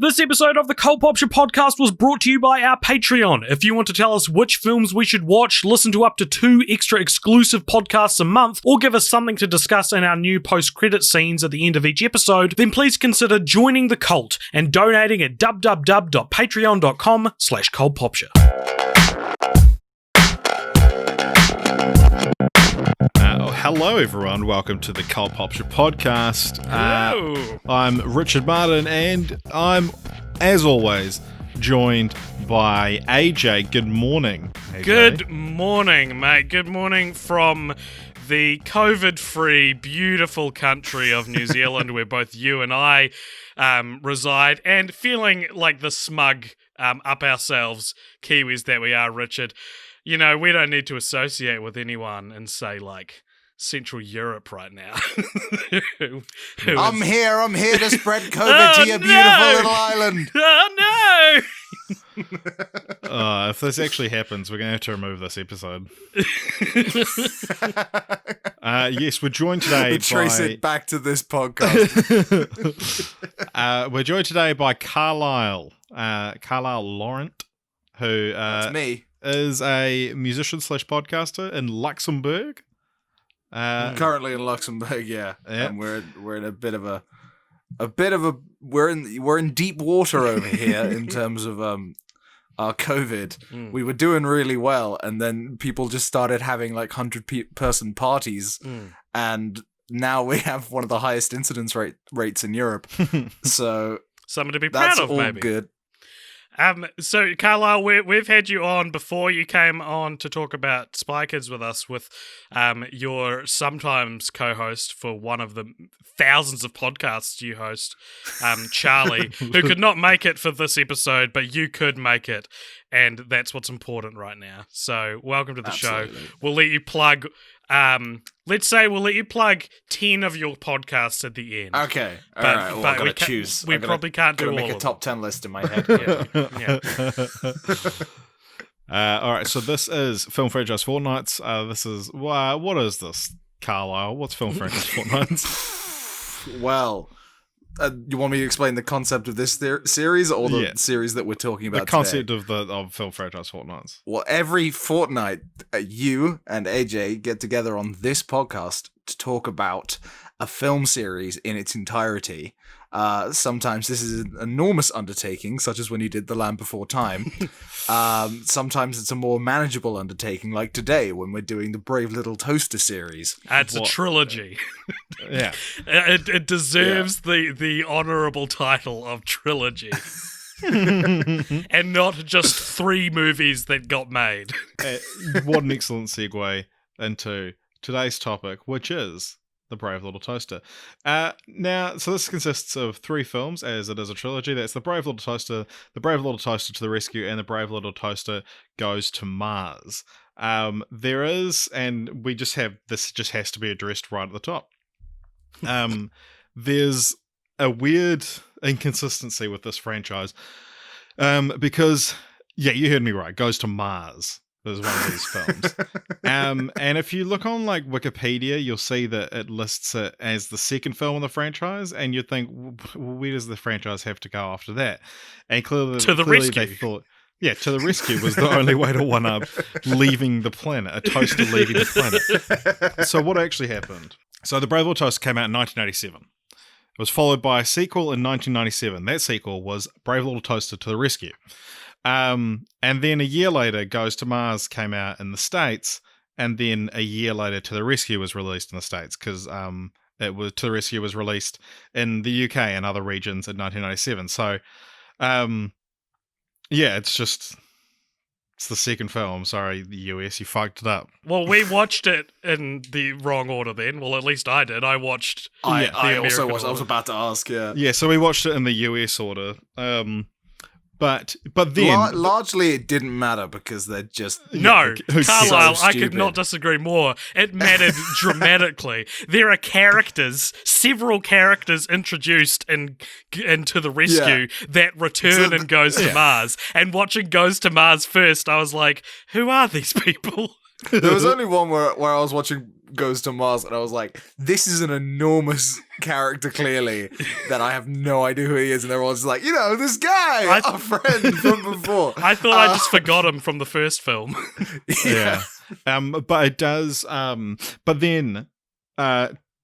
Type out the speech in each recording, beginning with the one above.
This episode of the Cult Popture podcast was brought to you by our Patreon. If you want to tell us which films we should watch, listen to up to 2 extra exclusive podcasts a month, or give us something to discuss in our new post-credit scenes at the end of each episode, then please consider joining the cult and donating at www.patreon.com/cultpopture. Hello, everyone. Welcome to the Cult Popture podcast. Hello. I'm Richard Martin, and I'm, as always, joined by AJ. Good morning, AJ. Good morning, mate. Good morning from the COVID-free, beautiful country of New Zealand, where both you and I reside, and feeling like the smug, up ourselves Kiwis that we are, Richard. You know, we don't need to associate with anyone and say, like, Central Europe right now. I'm here to spread COVID to your beautiful little island. Oh, no! If this actually happens, we're going to have to remove this episode. Yes, we're joined today Trace by... it back to this podcast. We're joined today by Carlyle. Carlyle Laurent, who... That's me. Is a musician / podcaster in Luxembourg. Currently in Luxembourg, yeah. And we're in we're in deep water over here in terms of our COVID. We were doing really well, and then people just started having like 100-person parties, and now we have one of the highest incidence rates in Europe. So something to be proud of, all maybe. Good. So, Carlyle, we've had you on before. You came on to talk about Spy Kids with us with your sometimes co-host for one of the thousands of podcasts you host, Charlie, who could not make it for this episode, but you could make it, and that's what's important right now. So, welcome to the show. We'll let you plug... let's say we'll let you plug 10 of your podcasts at the end. Okay, but all right. Well, I gotta choose. We probably can't do all of them. Make a top 10 list in my head. Yeah. All right, so this is Film Franchise Fortnights. This is what is this, Carlyle? What's Film Franchise Fortnights? Well, you want me to explain the concept of this series or the series that we're talking about? The concept of Film Franchise Fortnights. Well, every fortnight, you and AJ get together on this podcast to talk about a film series in its entirety. Sometimes this is an enormous undertaking, such as when you did The Land Before Time. Sometimes it's a more manageable undertaking, like today when we're doing the Brave Little Toaster series. It's a trilogy. Yeah, it deserves the honourable title of trilogy. And not just 3 movies that got made. What an excellent segue into today's topic, which is The Brave Little Toaster. Now, so this consists of 3 films, as it is a trilogy. That's The Brave Little Toaster, The Brave Little Toaster to the Rescue, and The Brave Little Toaster Goes to Mars. There is, and we just have, this just has to be addressed right at the top. There's a weird inconsistency with this franchise, because, you heard me right, Goes to Mars. There's one of these films. And if you look on like Wikipedia, you'll see that it lists it as the second film in the franchise, and you'd think, well, where does the franchise have to go after that? And clearly Rescue. They thought, To the Rescue was the only way to one-up leaving the planet, a toaster leaving the planet. So what actually happened? So The Brave Little Toaster came out in 1987. It was followed by a sequel in 1997. That sequel was Brave Little Toaster to the Rescue. And then a year later, Goes to Mars came out in the States, and then a year later, To the Rescue was released in the States, because To the Rescue was released in the UK and other regions in 1997. So, it's the second film. Sorry, the US, you fucked it up. Well, we watched it in the wrong order then. Well, at least I did. I watched I also American watched. I was about to ask, Yeah, so we watched it in the US order. But then... largely it didn't matter because they're just... No, Carlyle, so I could not disagree more. It mattered dramatically. There are several characters introduced into the Rescue that return and Goes to Mars. And watching Goes to Mars first, I was like, who are these people? There was only one where I was watching Goes to Mars, and I was like, this is an enormous character, clearly, that I have no idea who he is. And everyone's like, this guy, our friend from before. I thought I just forgot him from the first film. Yeah. But it does, but then,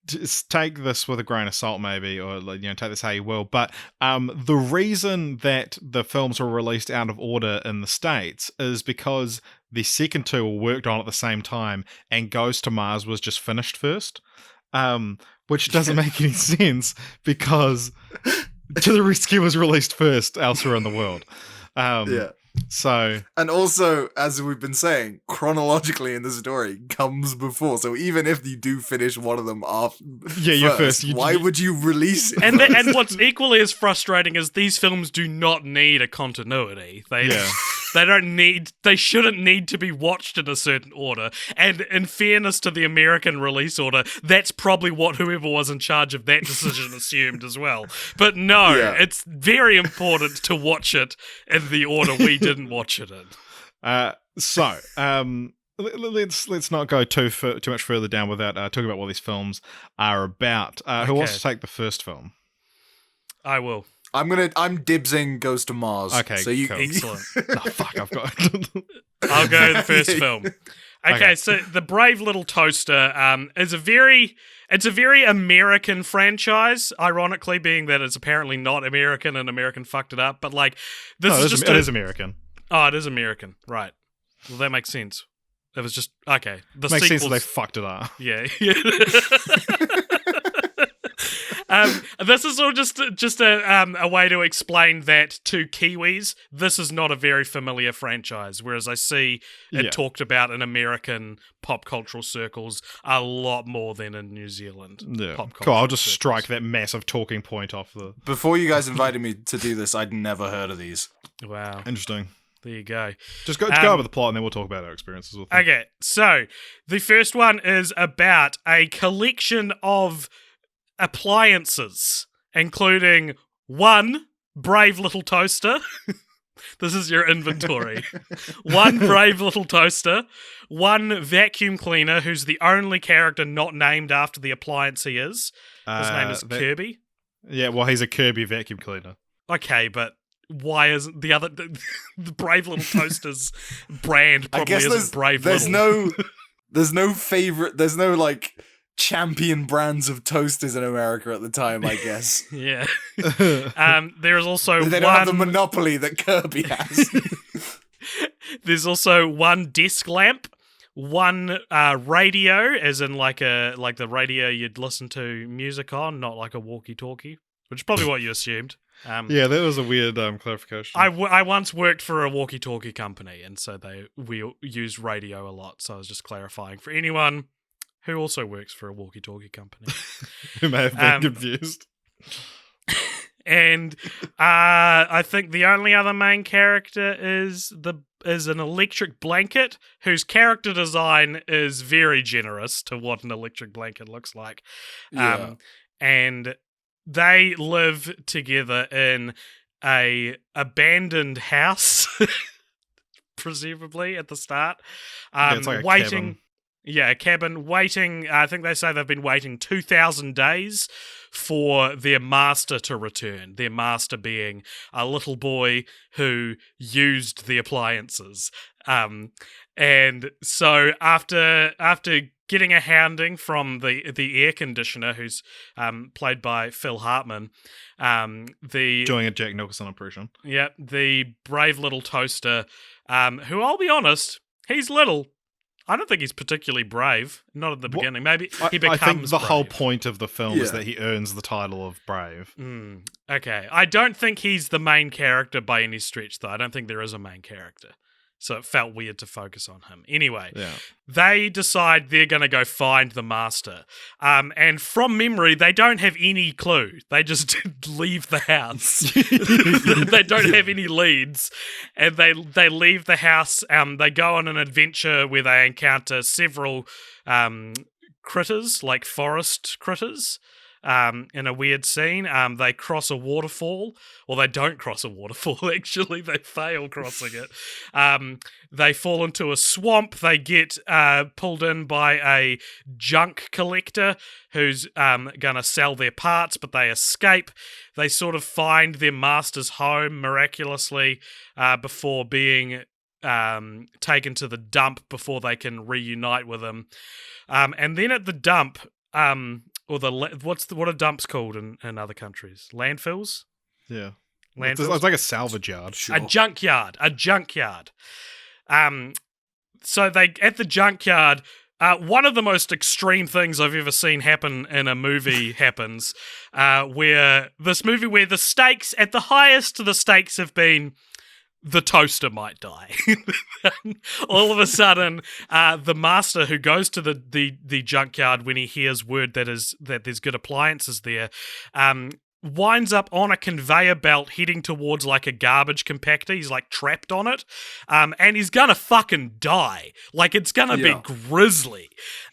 just take this with a grain of salt, maybe, or take this how you will. But the reason that the films were released out of order in the States is because the second two were worked on at the same time, and Goes to Mars was just finished first, which doesn't make any sense because To the Rescue was released first elsewhere in the world. Yeah. So, and also, as we've been saying, chronologically in the story comes before. So even if you do finish one of them off, you're first. Why would you release it? And what's equally as frustrating is these films do not need a continuity. They shouldn't need to be watched in a certain order. And in fairness to the American release order, that's probably what whoever was in charge of that decision assumed as well. But no, it's very important to watch it in the order we didn't watch it in. Let's not go too much further down without talking about what these films are about. Who wants to take the first film? I will. I'm dibsing Goes to Mars. Okay, so you cool. Excellent. I've got. I'll go the first film. Okay, so The Brave Little Toaster is a very American franchise, ironically, being that it's apparently not American and American fucked it up. But it is American. Oh, it is American, right? Well, that makes sense. It was just okay. Makes sense that they fucked it up. Yeah. This is all just a way to explain that to Kiwis, this is not a very familiar franchise, whereas I see it talked about in American pop cultural circles a lot more than in New Zealand pop culture. Cool, I'll just strike that massive talking point off the... Before you guys invited me to do this, I'd never heard of these. Wow. Interesting. There you go. Just go over the plot and then we'll talk about our experiences with them. Okay, so the first one is about a collection of appliances, including one brave little toaster. This is your inventory. One brave little toaster, one vacuum cleaner, who's the only character not named after the appliance he is. His name is Kirby. Yeah, well, he's a Kirby vacuum cleaner. Okay, but why isn't the other... the Brave Little Toaster's brand probably isn't Brave Little. There's no favorite... There's no, champion brands of toasters in America at the time, I guess. Yeah. There is also They don't have the monopoly that Kirby has. There's also one desk lamp, one radio, as in like the radio you'd listen to music on, not like a walkie-talkie, which is probably what you assumed. Yeah, that was a weird clarification. I once worked for a walkie-talkie company, and so we used radio a lot, so I was just clarifying for anyone who also works for a walkie-talkie company. Who may have been confused. And I think the only other main character is an electric blanket, whose character design is very generous to what an electric blanket looks like. Yeah. And they live together in a abandoned house, presumably at the start. It's like a waiting. cabin. Yeah, a cabin, waiting. I think they say they've been waiting 2,000 days for their master to return. Their master being a little boy who used the appliances. And so after getting a hounding from the air conditioner, who's played by Phil Hartman, doing a Jack Nicholson impression. Yeah, the brave little toaster, who I'll be honest, he's little. I don't think he's particularly brave. Not at the beginning. Maybe he becomes I think the brave. whole point of the film is that he earns the title of brave. Okay. I don't think he's the main character by any stretch, though. I don't think there is a main character. So it felt weird to focus on him. Anyway, they decide they're going to go find the master. And from memory, they don't have any clue. They just leave the house. They don't have any leads. And they leave the house. They go on an adventure where they encounter several critters, like forest critters. in a weird scene. They cross a waterfall. Well, they don't cross a waterfall, actually. They fail crossing it. They fall into a swamp. They get pulled in by a junk collector who's going to sell their parts, but they escape. They sort of find their master's home miraculously before being taken to the dump before they can reunite with him. And then at the dump, what are dumps called in other countries? Landfills? Yeah. Landfills? It's like a salvage yard. Sure. A junkyard. So they at the junkyard. One of the most extreme things I've ever seen happen in a movie happens, where the stakes at the highest, the stakes have been the toaster might die. All of a sudden, the master who goes to the junkyard when he hears word that there's good appliances there, winds up on a conveyor belt heading towards like a garbage compactor. He's like trapped on it, and he's gonna fucking die. Like it's gonna be grisly.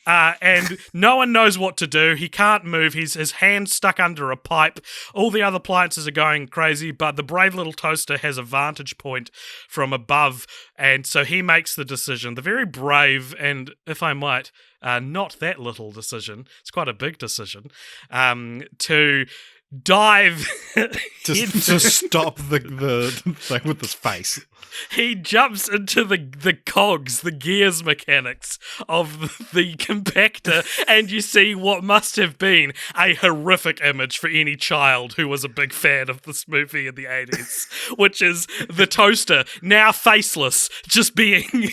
And no one knows what to do. He can't move. His hand's stuck under a pipe. All the other appliances are going crazy, but the brave little toaster has a vantage point from above, and so he makes the decision. The very brave and, if I might, not that little decision. It's quite a big decision. To dive to stop the thing with his face. He jumps into the cogs, the gears mechanics of the compactor, and you see what must have been a horrific image for any child who was a big fan of this movie in the 80s, which is the toaster, now faceless, just being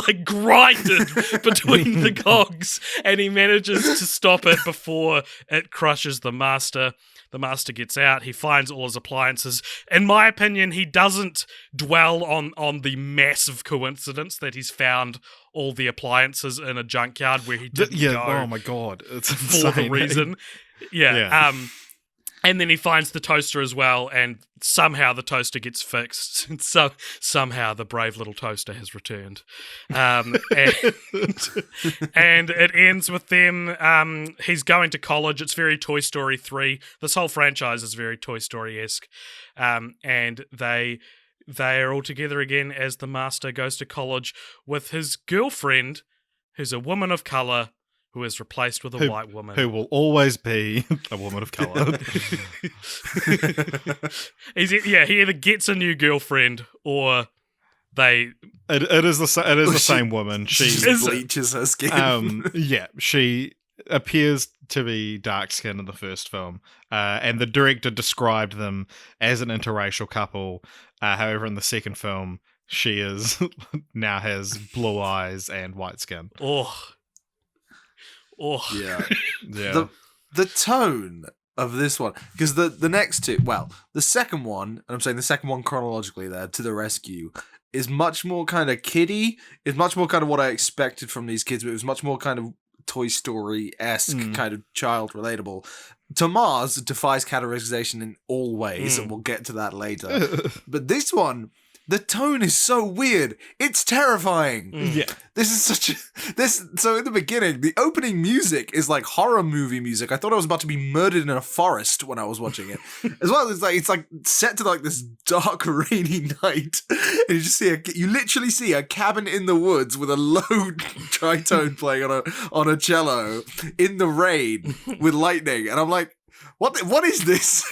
like grinded between the cogs, and he manages to stop it before it crushes the master. The master gets out. He finds all his appliances. In my opinion, he doesn't dwell on the massive coincidence that he's found all the appliances in a junkyard where he didn't go. Oh my god, it's for insane. the reason. Yeah. And then he finds the toaster as well, and somehow the toaster gets fixed. And so somehow the brave little toaster has returned. And it ends with them. He's going to college. It's very Toy Story 3. This whole franchise is very Toy Story-esque. And they are all together again as the master goes to college with his girlfriend, who's a woman of color, who is replaced with a white woman. Who will always be a woman of colour. He either gets a new girlfriend or they... It is the same woman. She bleaches her skin. She appears to be dark-skinned in the first film, and the director described them as an interracial couple. However, in the second film, she now has blue eyes and white skin. Yeah. Yeah. The tone of this one, because the next two, well, the second one, and I'm saying the second one chronologically there, To the Rescue, is much more kind of kiddie. It's much more kind of what I expected from these kids, but it was much more kind of Toy Story-esque, kind of child relatable. To Mars defies categorization in all ways, and we'll get to that later. But this one, the tone is so weird. It's terrifying. Yeah. This is so in the beginning, the opening music is like horror movie music. I thought I was about to be murdered in a forest when I was watching it. As well, it's like set to like this dark, rainy night. And you literally see a cabin in the woods with a low tritone playing on a cello in the rain with lightning. And I'm like, what is this?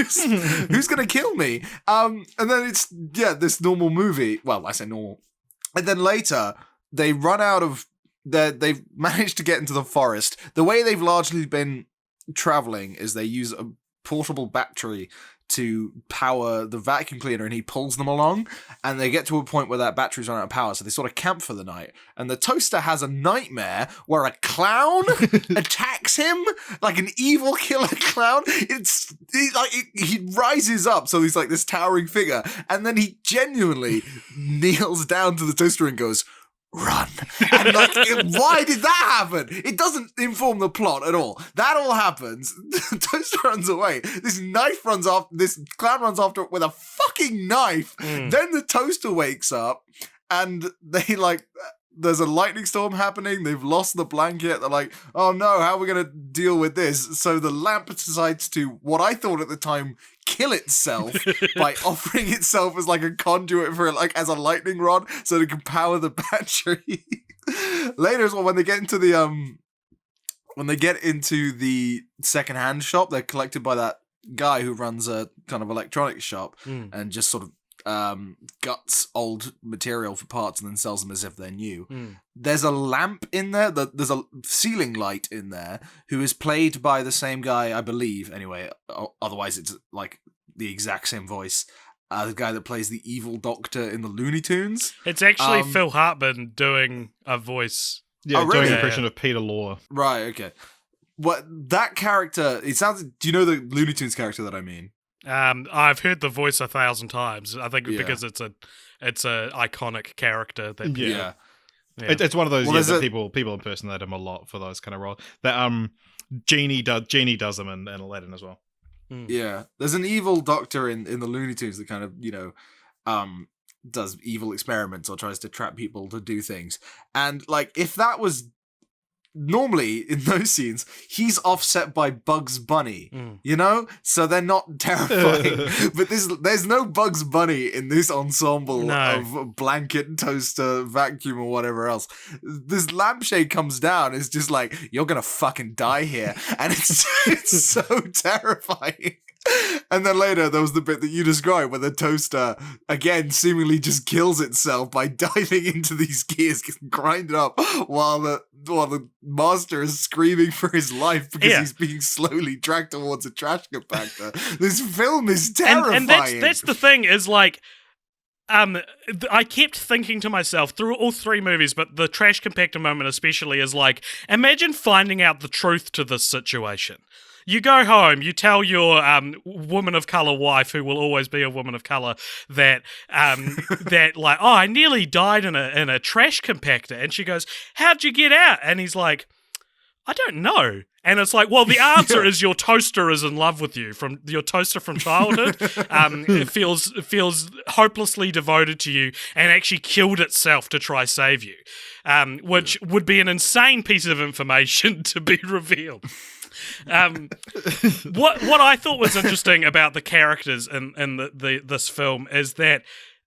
Who's gonna kill me? And then it's this normal movie. Well, I say normal. And then later they run out of they've managed to get into the forest. The way they've largely been traveling is they use a portable battery to power the vacuum cleaner, and he pulls them along, and they get to a point where that battery's run out of power, so they sort of camp for the night. And the toaster has a nightmare where a clown attacks him, like an evil killer clown. He rises up, so he's like this towering figure, and then he genuinely kneels down to the toaster and goes, "Run." And like, why did that happen? It doesn't inform the plot at all. That all happens. The toaster runs away. This clown runs after it with a fucking knife. Then the toaster wakes up, and they like there's a lightning storm happening. They've lost the blanket. They're like, oh no, how are we going to deal with this? So the lamp decides to, what I thought at the time, kill itself by offering itself as like a conduit for like as a lightning rod so it can power the battery. Later as well, when they get into the secondhand shop, they're collected by that guy who runs a kind of electronics shop and just sort of guts old material for parts and then sells them as if they're new. There's a lamp in there, there's a ceiling light in there who is played by the same guy, I believe, anyway, otherwise it's like the exact same voice, the guy that plays the evil doctor in the Looney Tunes. It's actually Phil Hartman doing a voice. Yeah, really? doing an impression of Peter Lorre. Right, okay. What that character, it sounds, do you know the Looney Tunes character that I mean? I've heard the voice 1,000 times. I think because it's a iconic character. That Yeah. It's one of those Well, that people impersonate him a lot for those kind of roles. That Genie does them in Aladdin as well. Yeah, there's an evil doctor in the Looney Tunes that kind of, does evil experiments or tries to trap people to do things. And like, if that was normally in those scenes, he's offset by Bugs Bunny, so they're not terrifying. But there's no Bugs Bunny in this ensemble of blanket, toaster, vacuum, or whatever else. This lampshade comes down, it's just like, you're gonna fucking die here, and it's so terrifying. And then later there was the bit that you described where the toaster again seemingly just kills itself by diving into these gears, getting grinded up while the master is screaming for his life because he's being slowly dragged towards a trash compactor. This film is terrifying. And that's the thing is like, I kept thinking to myself through all three movies, but the trash compactor moment especially is like, imagine finding out the truth to this situation. You go home, you tell your woman of color wife, who will always be a woman of color, that like, oh, I nearly died in a trash compactor, and she goes, "How'd you get out?" And he's like, "I don't know." And it's like, well, the answer is your toaster is in love with you, from your toaster from childhood. It feels hopelessly devoted to you and actually killed itself to try save you, which would be an insane piece of information to be revealed. What I thought was interesting about the characters in this film is that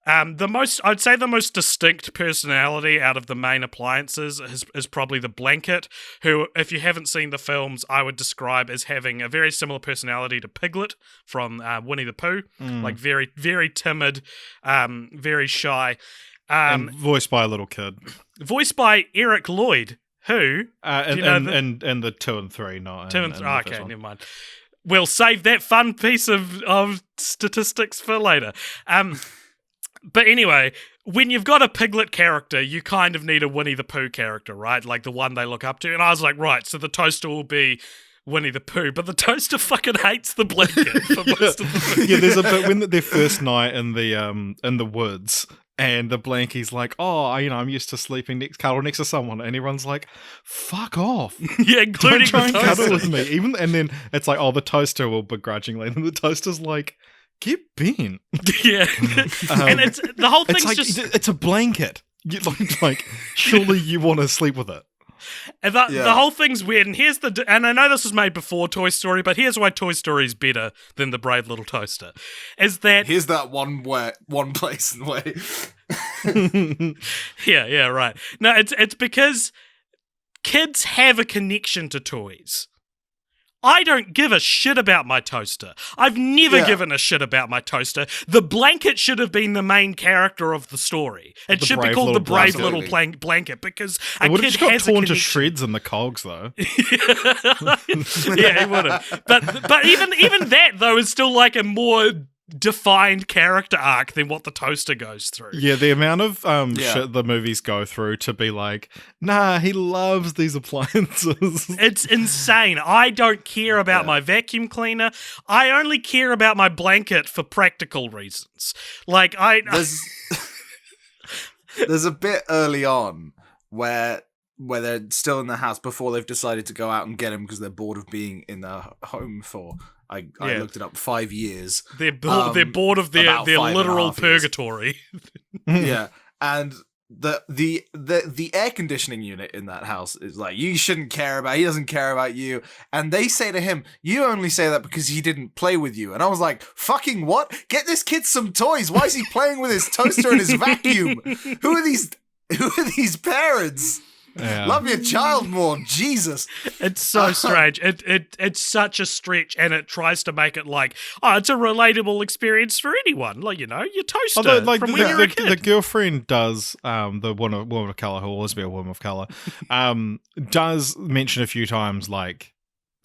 I'd say the most distinct personality out of the main appliances is probably the blanket, who, if you haven't seen the films, I would describe as having a very similar personality to Piglet from Winnie the Pooh, like very, very timid, very shy. And voiced by a little kid. Voiced by Eric Lloyd, who... and the 2 and 3, not... 2 and 3, okay, never mind. We'll save that fun piece of statistics for later. But anyway, when you've got a Piglet character, you kind of need a Winnie the Pooh character, right? Like the one they look up to. And I was like, right, so the toaster will be Winnie the Pooh, but the toaster fucking hates the blanket for most of the movie. Yeah, there's a bit when their first night in the woods, and the blankie's like, oh, I'm used to sleeping cuddle next to someone, and everyone's like, fuck off. Yeah, including Don't try and the cuddle toaster. with me. And then it's like, oh, the toaster will begrudgingly, and the toaster's like, get bent. Yeah. And it's the whole thing's it's like, it's a blanket. Like surely you want to sleep with it. And the whole thing's weird, and and I know this was made before Toy Story, but here's why Toy Story is better than the Brave Little Toaster. Is that here's that one place in the way. Yeah, right. No, it's because kids have a connection to toys. I don't give a shit about my toaster. I've never given a shit about my toaster. The blanket should have been the main character of the story. It should be called the Brave Little Blanket because a kid just got has torn a to shreds in the cogs, though. Yeah, he would have. But even that though is still like a more defined character arc than what the toaster goes through. Yeah, the amount of shit the movies go through to be like, nah, he loves these appliances. It's insane. I don't care about my vacuum cleaner. I only care about my blanket for practical reasons. Like there's a bit early on where they're still in the house before they've decided to go out and get him because they're bored of being in their home for I looked it up, 5 years. They're bored of their literal purgatory. Yeah, and the air conditioning unit in that house is like, you shouldn't care about. He doesn't care about you. And they say to him, you only say that because he didn't play with you. And I was like, fucking what? Get this kid some toys. Why is he playing with his toaster and his vacuum? Who are these parents? Yeah. Love your child more, Jesus. It's so strange. It's such a stretch, and it tries to make it like, oh, it's a relatable experience for anyone. Like, your toaster. Although, like, from when you're a kid. the girlfriend does, the woman of color, who will always be a woman of color, does mention a few times, like,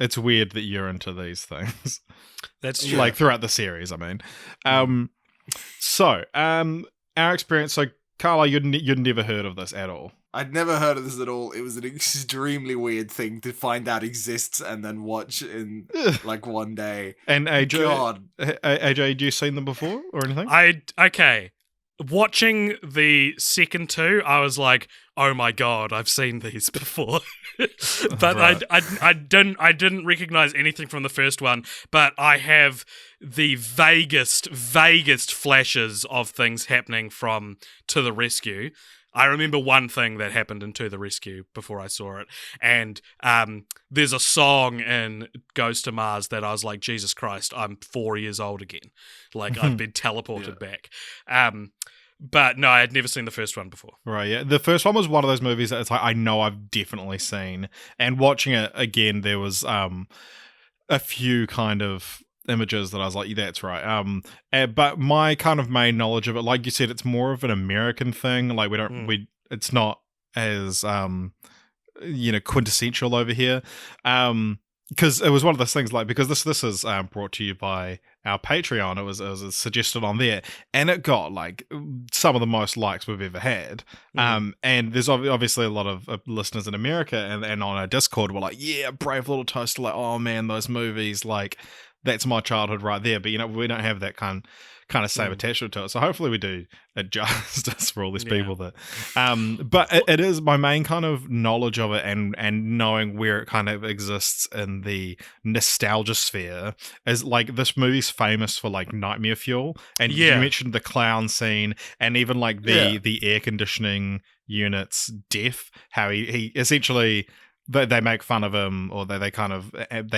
it's weird that you're into these things. That's true. Like, throughout the series, I mean. Our experience, so, Carla, you'd never heard of this at all. I'd never heard of this at all. It was an extremely weird thing to find out exists and then watch in like one day. And AJ, God. AJ, had you seen them before or anything? Okay. Watching the second two, I was like, oh my God, I've seen these before. But Right. I didn't recognize anything from the first one, but I have the vaguest flashes of things happening from To the Rescue. I remember one thing that happened in To the Rescue before I saw it, and there's a song in Goes to Mars that I was like, Jesus Christ, I'm 4 years old again. Like, I've been teleported back. But no, I had never seen the first one before. Right, yeah. The first one was one of those movies that it's like, I know I've definitely seen. And watching it again, there was a few kind of images that I was like, yeah, that's right. But my kind of main knowledge of it, like you said, it's more of an American thing. Like, it's not as, quintessential over here. Because it was one of those things, like, because this is brought to you by our Patreon. It was suggested on there, and it got like some of the most likes we've ever had. And there's obviously a lot of listeners in America, and on our Discord, we're like, yeah, Brave Little Toaster. Like, oh man, those movies, like, that's my childhood right there. But we don't have that kind of same attachment to it. So hopefully we do it justice for all these people that. But it is my main kind of knowledge of it, and knowing where it kind of exists in the nostalgia sphere is like, this movie's famous for like nightmare fuel, and you mentioned the clown scene, and even like the air conditioning unit's death. How he essentially. They make fun of him, or they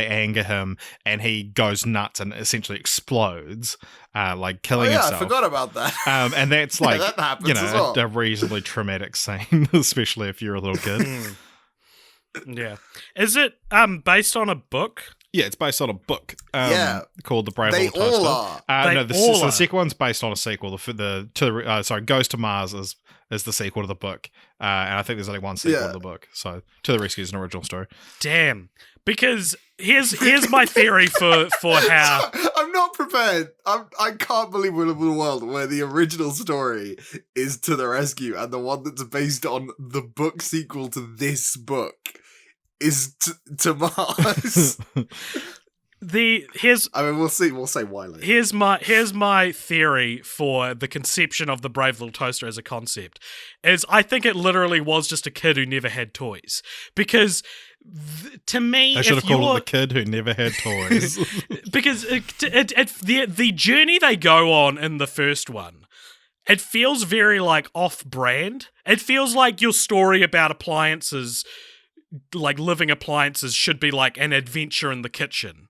anger him, and he goes nuts and essentially explodes, like killing himself. I forgot about that. And that's like, that happens as well. a reasonably traumatic scene, especially if you're a little kid. Yeah. Is it based on a book? Yeah, it's based on a book called The Brave They Little Toaster. all are. No, the second one's based on a sequel. Goes to Mars is the sequel to the book. And I think there's only one sequel to the book. So To the Rescue is an original story. Damn. Because here's my theory for how... I'm not prepared. I can't believe we live in a world where the original story is To the Rescue, and the one that's based on the book sequel to this book is to Mars. We'll see. We'll say why later. Here's my theory for the conception of the Brave Little Toaster as a concept. Is I think it literally was just a kid who never had toys. Because to me, I should have called it the kid who never had toys. Because the journey they go on in the first one, it feels very like off-brand. It feels like your story about appliances, like living appliances, should be like an adventure in the kitchen.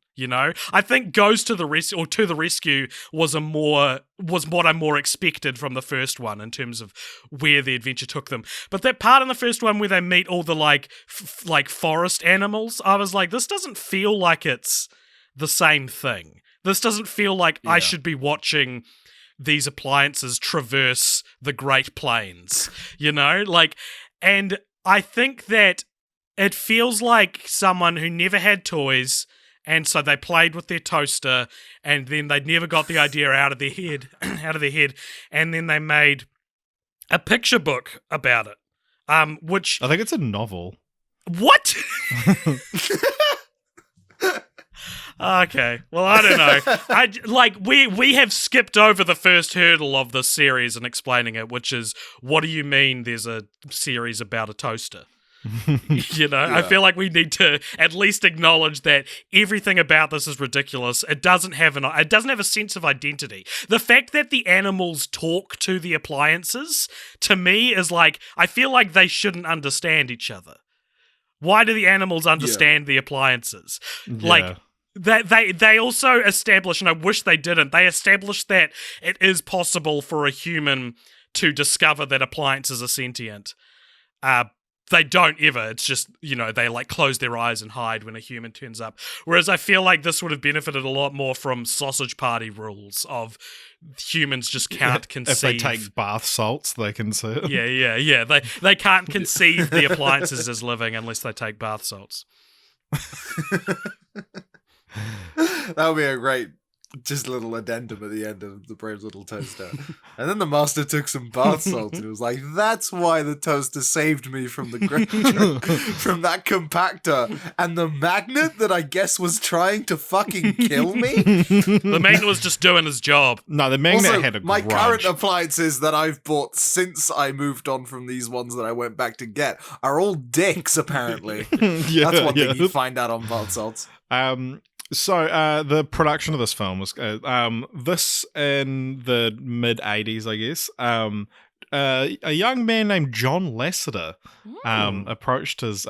I think Goes to the Rescue, or To the Rescue, was what I more expected from the first one in terms of where the adventure took them. But that part in the first one where they meet all the like forest animals, I was like, this doesn't feel like it's the same thing. This doesn't feel like I should be watching these appliances traverse the Great Plains, and I think that it feels like someone who never had toys, and so they played with their toaster, and then they never got the idea out of their head, and then they made a picture book about it, which I think it's a novel. What? Okay, well, I don't know. We have skipped over the first hurdle of this series and explaining it, which is, what do you mean there's a series about a toaster? I feel like we need to at least acknowledge that everything about this is ridiculous. It doesn't have a sense of identity. The fact that the animals talk to the appliances, to me, is like, I feel like they shouldn't understand each other. Why do the animals understand the appliances? Like, they also establish, and I wish they didn't, they established that it is possible for a human to discover that appliances are sentient. They don't ever. It's just, they like close their eyes and hide when a human turns up. Whereas I feel like this would have benefited a lot more from Sausage Party rules of humans just can't conceive. If they take bath salts, they can see it. Yeah. They can't conceive the appliances as living unless they take bath salts. That would be a great just little addendum at the end of the Brave Little Toaster. And then the master took some bath salts and it was like, that's why the toaster saved me from the from that compactor and the magnet that I guess was trying to fucking kill me. The magnet was just doing his job. No, the magnet also, had a my grudge. current appliances that I've bought since I moved on from these ones that I went back to get are all dicks, apparently. That's one thing you find out on bath salts. So the production of this film was this in the mid 80s, I guess. A young man named John Lasseter approached his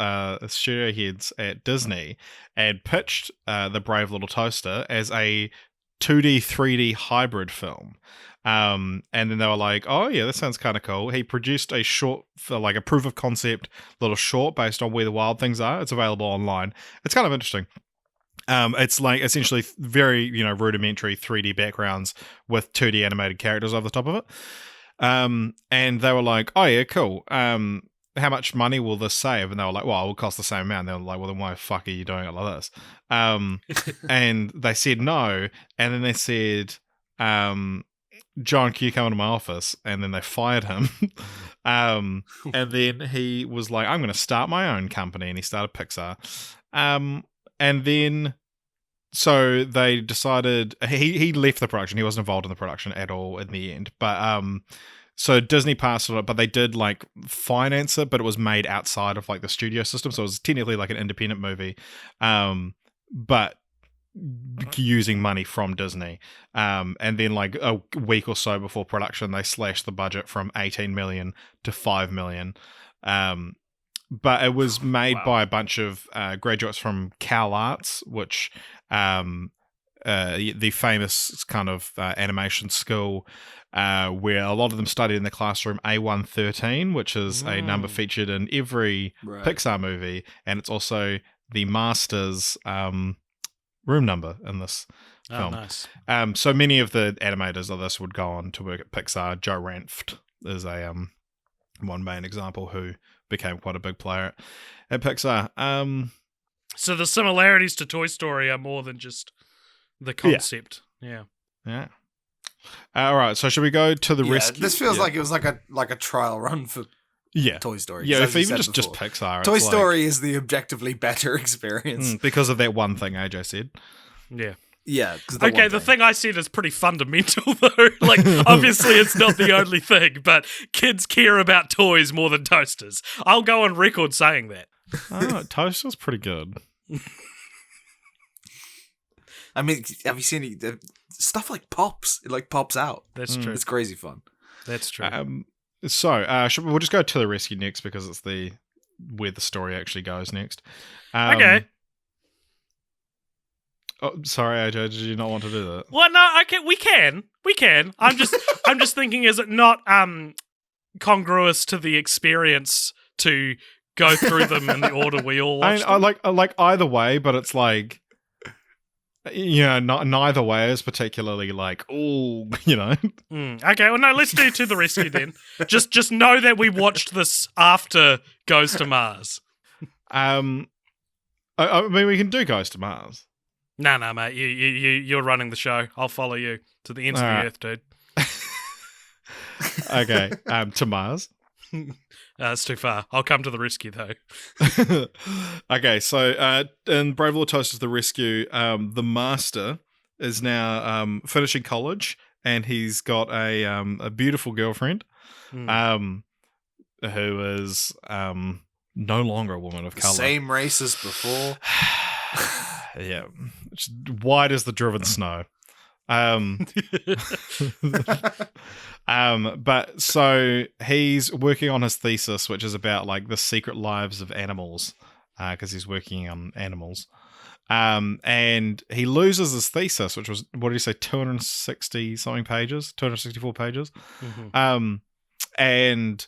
studio heads at Disney and pitched The Brave Little Toaster as a 2D 3D hybrid film. And then they were like, oh yeah, that sounds kind of cool. He produced a short, like a proof of concept little short based on Where the Wild Things Are. It's available online. It's kind of interesting. It's like essentially very, rudimentary 3D backgrounds with 2D animated characters over the top of it. And they were like, oh yeah, cool. How much money will this save? And they were like, well, it will cost the same amount. And they were like, well, then why the fuck are you doing it like this? And they said no. And then they said, John, can you come into my office? And then they fired him. And then he was like, I'm going to start my own company. And he started Pixar. And then, so they decided, he left the production. He wasn't involved in the production at all in the end. But, so Disney passed on it, but they did like finance it, but it was made outside of like the studio system. So it was technically like an independent movie, but using money from Disney. And then like a week or so before production, they slashed the budget from 18 million to 5 million. But it was made by a bunch of graduates from Cal Arts, which the famous kind of animation school where a lot of them studied in the classroom A113, which is a number featured in every Pixar movie, and it's also the master's room number in this film. Nice. So many of the animators of this would go on to work at Pixar. Joe Ranft is a one main example who became quite a big player at Pixar. So the similarities to Toy Story are more than just the concept. Yeah. All right. So should we go to the rescue? This feels like it was like a trial run for Toy Story. Yeah, if even just Pixar. Toy Story is the objectively better experience because of that one thing AJ said. Yeah. Yeah. Okay, the thing I said is pretty fundamental, though. Like, obviously, it's not the only thing, but kids care about toys more than toasters. I'll go on record saying that. Oh, toaster's pretty good. I mean, have you seen it? Stuff like pops? It like pops out. That's true. It's crazy fun. That's true. So, we'll just go to the rescue next because it's where the story actually goes next. Okay. Oh, sorry, AJ. Did you not want to do that? Well, no. Okay, we can. I'm just thinking, is it not congruous to the experience to go through them in the order we all watched? I like either way, but it's like, neither way is particularly like, Okay, well, no. Let's do To the Rescue then. Just know that we watched this after Goes to Mars. I mean, we can do Goes to Mars. No, mate. You're running the show. I'll follow you to the ends of the earth, dude. Okay. To Mars. It's too far. I'll come to the rescue, though. Okay, so in Brave Little Toaster: The Rescue, the master is now finishing college, and he's got a beautiful girlfriend, who is no longer a woman of color. Same race as before. Yeah, it's white as the driven snow. But so he's working on his thesis, which is about like the secret lives of animals, because he's working on animals. And he loses his thesis, which was, what did he say, 260 something pages, 264 pages. Mm-hmm. And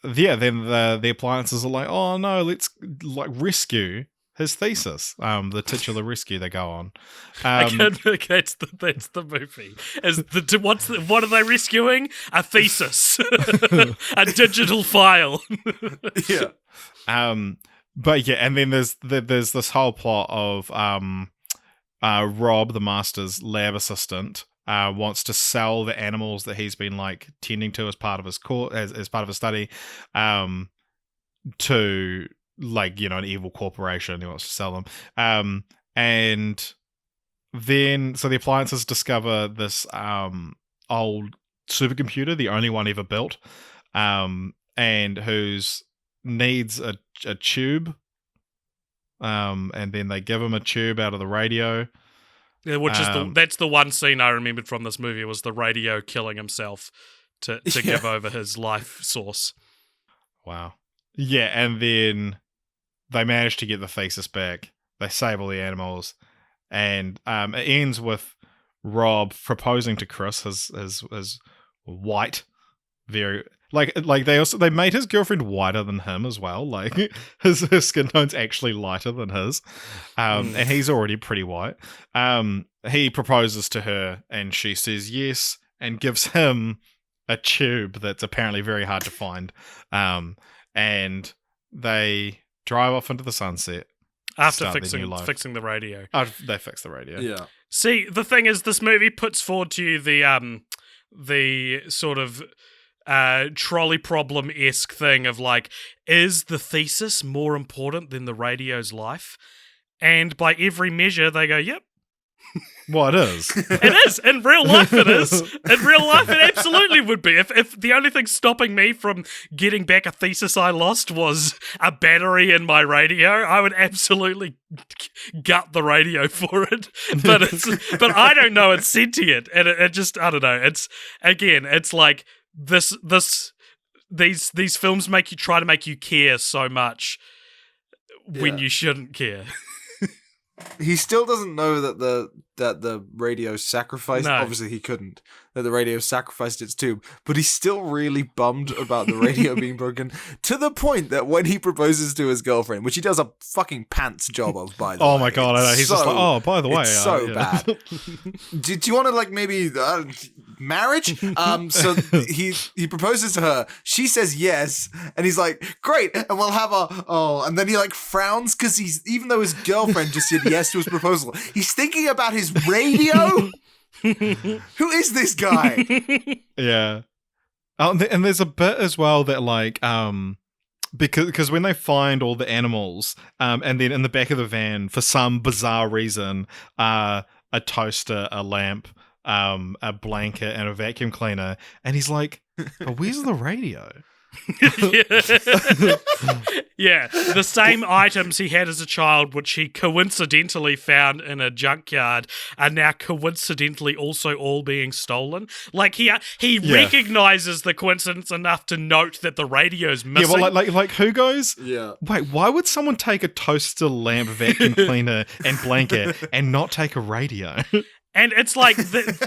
then the appliances are like, oh no, let's like rescue his thesis. The titular rescue they go on. Okay, that's the movie. What are they rescuing? A thesis, a digital file. Yeah. But yeah, and then there's this whole plot of Rob, the master's lab assistant, wants to sell the animals that he's been like tending to as part of his as part of his study, to like, you know, an evil corporation. He wants to sell them. And then so the appliances discover this old supercomputer, the only one ever built, and whose needs a tube. And then they give him a tube out of the radio. Yeah, which is that's the one scene I remembered from this movie, was the radio killing himself to give over his life source. Wow. Yeah, and then they manage to get the thesis back. They save all the animals, and it ends with Rob proposing to Chris, his white, very like they made his girlfriend whiter than him as well. Like his skin tone's actually lighter than his, and he's already pretty white. He proposes to her, and she says yes, and gives him a tube that's apparently very hard to find. And they drive off into the sunset after fixing the radio. They fix the radio. Yeah. See, the thing is, this movie puts forward to you the sort of trolley problem-esque thing of like, is the thesis more important than the radio's life? And by every measure, they go, yep. Well, it is. It is. In real life, it is. In real life, it absolutely would be. If the only thing stopping me from getting back a thesis I lost was a battery in my radio, I would absolutely gut the radio for it. But I don't know it's sentient, and it just, I don't know. It's, again, it's like these films try to make you care so much when you shouldn't care. He still doesn't know that the radio sacrificed. No. Obviously, he couldn't. That the radio sacrificed its tube, but he's still really bummed about the radio being broken, to the point that when he proposes to his girlfriend, which he does a fucking pants job of, by the way. Oh my god! I know. He's just like, oh, by the way, it's so bad. Do you want to like maybe marriage? So he proposes to her. She says yes, and he's like, great, and we'll have and then he like frowns because even though his girlfriend just said yes to his proposal, he's thinking about his radio. Who is this guy? Yeah. And there's a bit as well that like because when they find all the animals, and then in the back of the van, for some bizarre reason, a toaster, a lamp, a blanket, and a vacuum cleaner, and he's like, but where's the radio? Yeah, the same items he had as a child, which he coincidentally found in a junkyard, are now coincidentally also all being stolen. Like he recognizes the coincidence enough to note that the radio's missing. Yeah, well, like who goes? Yeah. Wait, why would someone take a toaster, lamp, vacuum cleaner, and blanket and not take a radio? And it's like,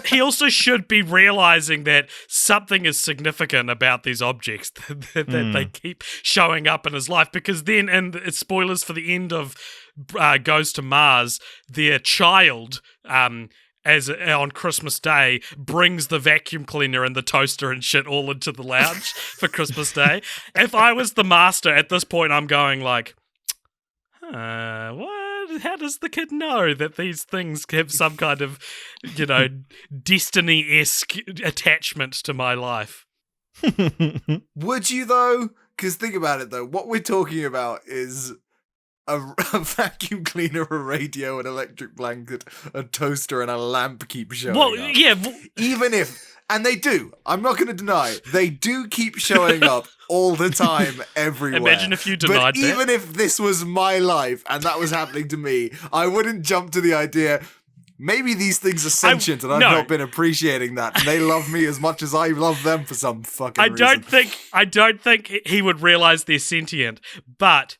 he also should be realizing that something is significant about these objects, that they keep showing up in his life. Because then, and it's spoilers for the end of Goes to Mars, their child, as on Christmas Day, brings the vacuum cleaner and the toaster and shit all into the lounge for Christmas Day. If I was the master at this point, I'm going like, what? How does the kid know that these things have some kind of, Destiny-esque attachment to my life? Would you though? Because think about it though. What we're talking about is a vacuum cleaner, a radio, an electric blanket, a toaster, and a lamp keep showing up. Yeah. Even if, and they do, I'm not going to deny, they do keep showing up all the time, everywhere. Imagine if you denied but that. even if this was my life and that was happening to me, I wouldn't jump to the idea, maybe these things are sentient and I've no. not been appreciating that. And they love me as much as I love them for some fucking reason. I don't think he would realize they're sentient, but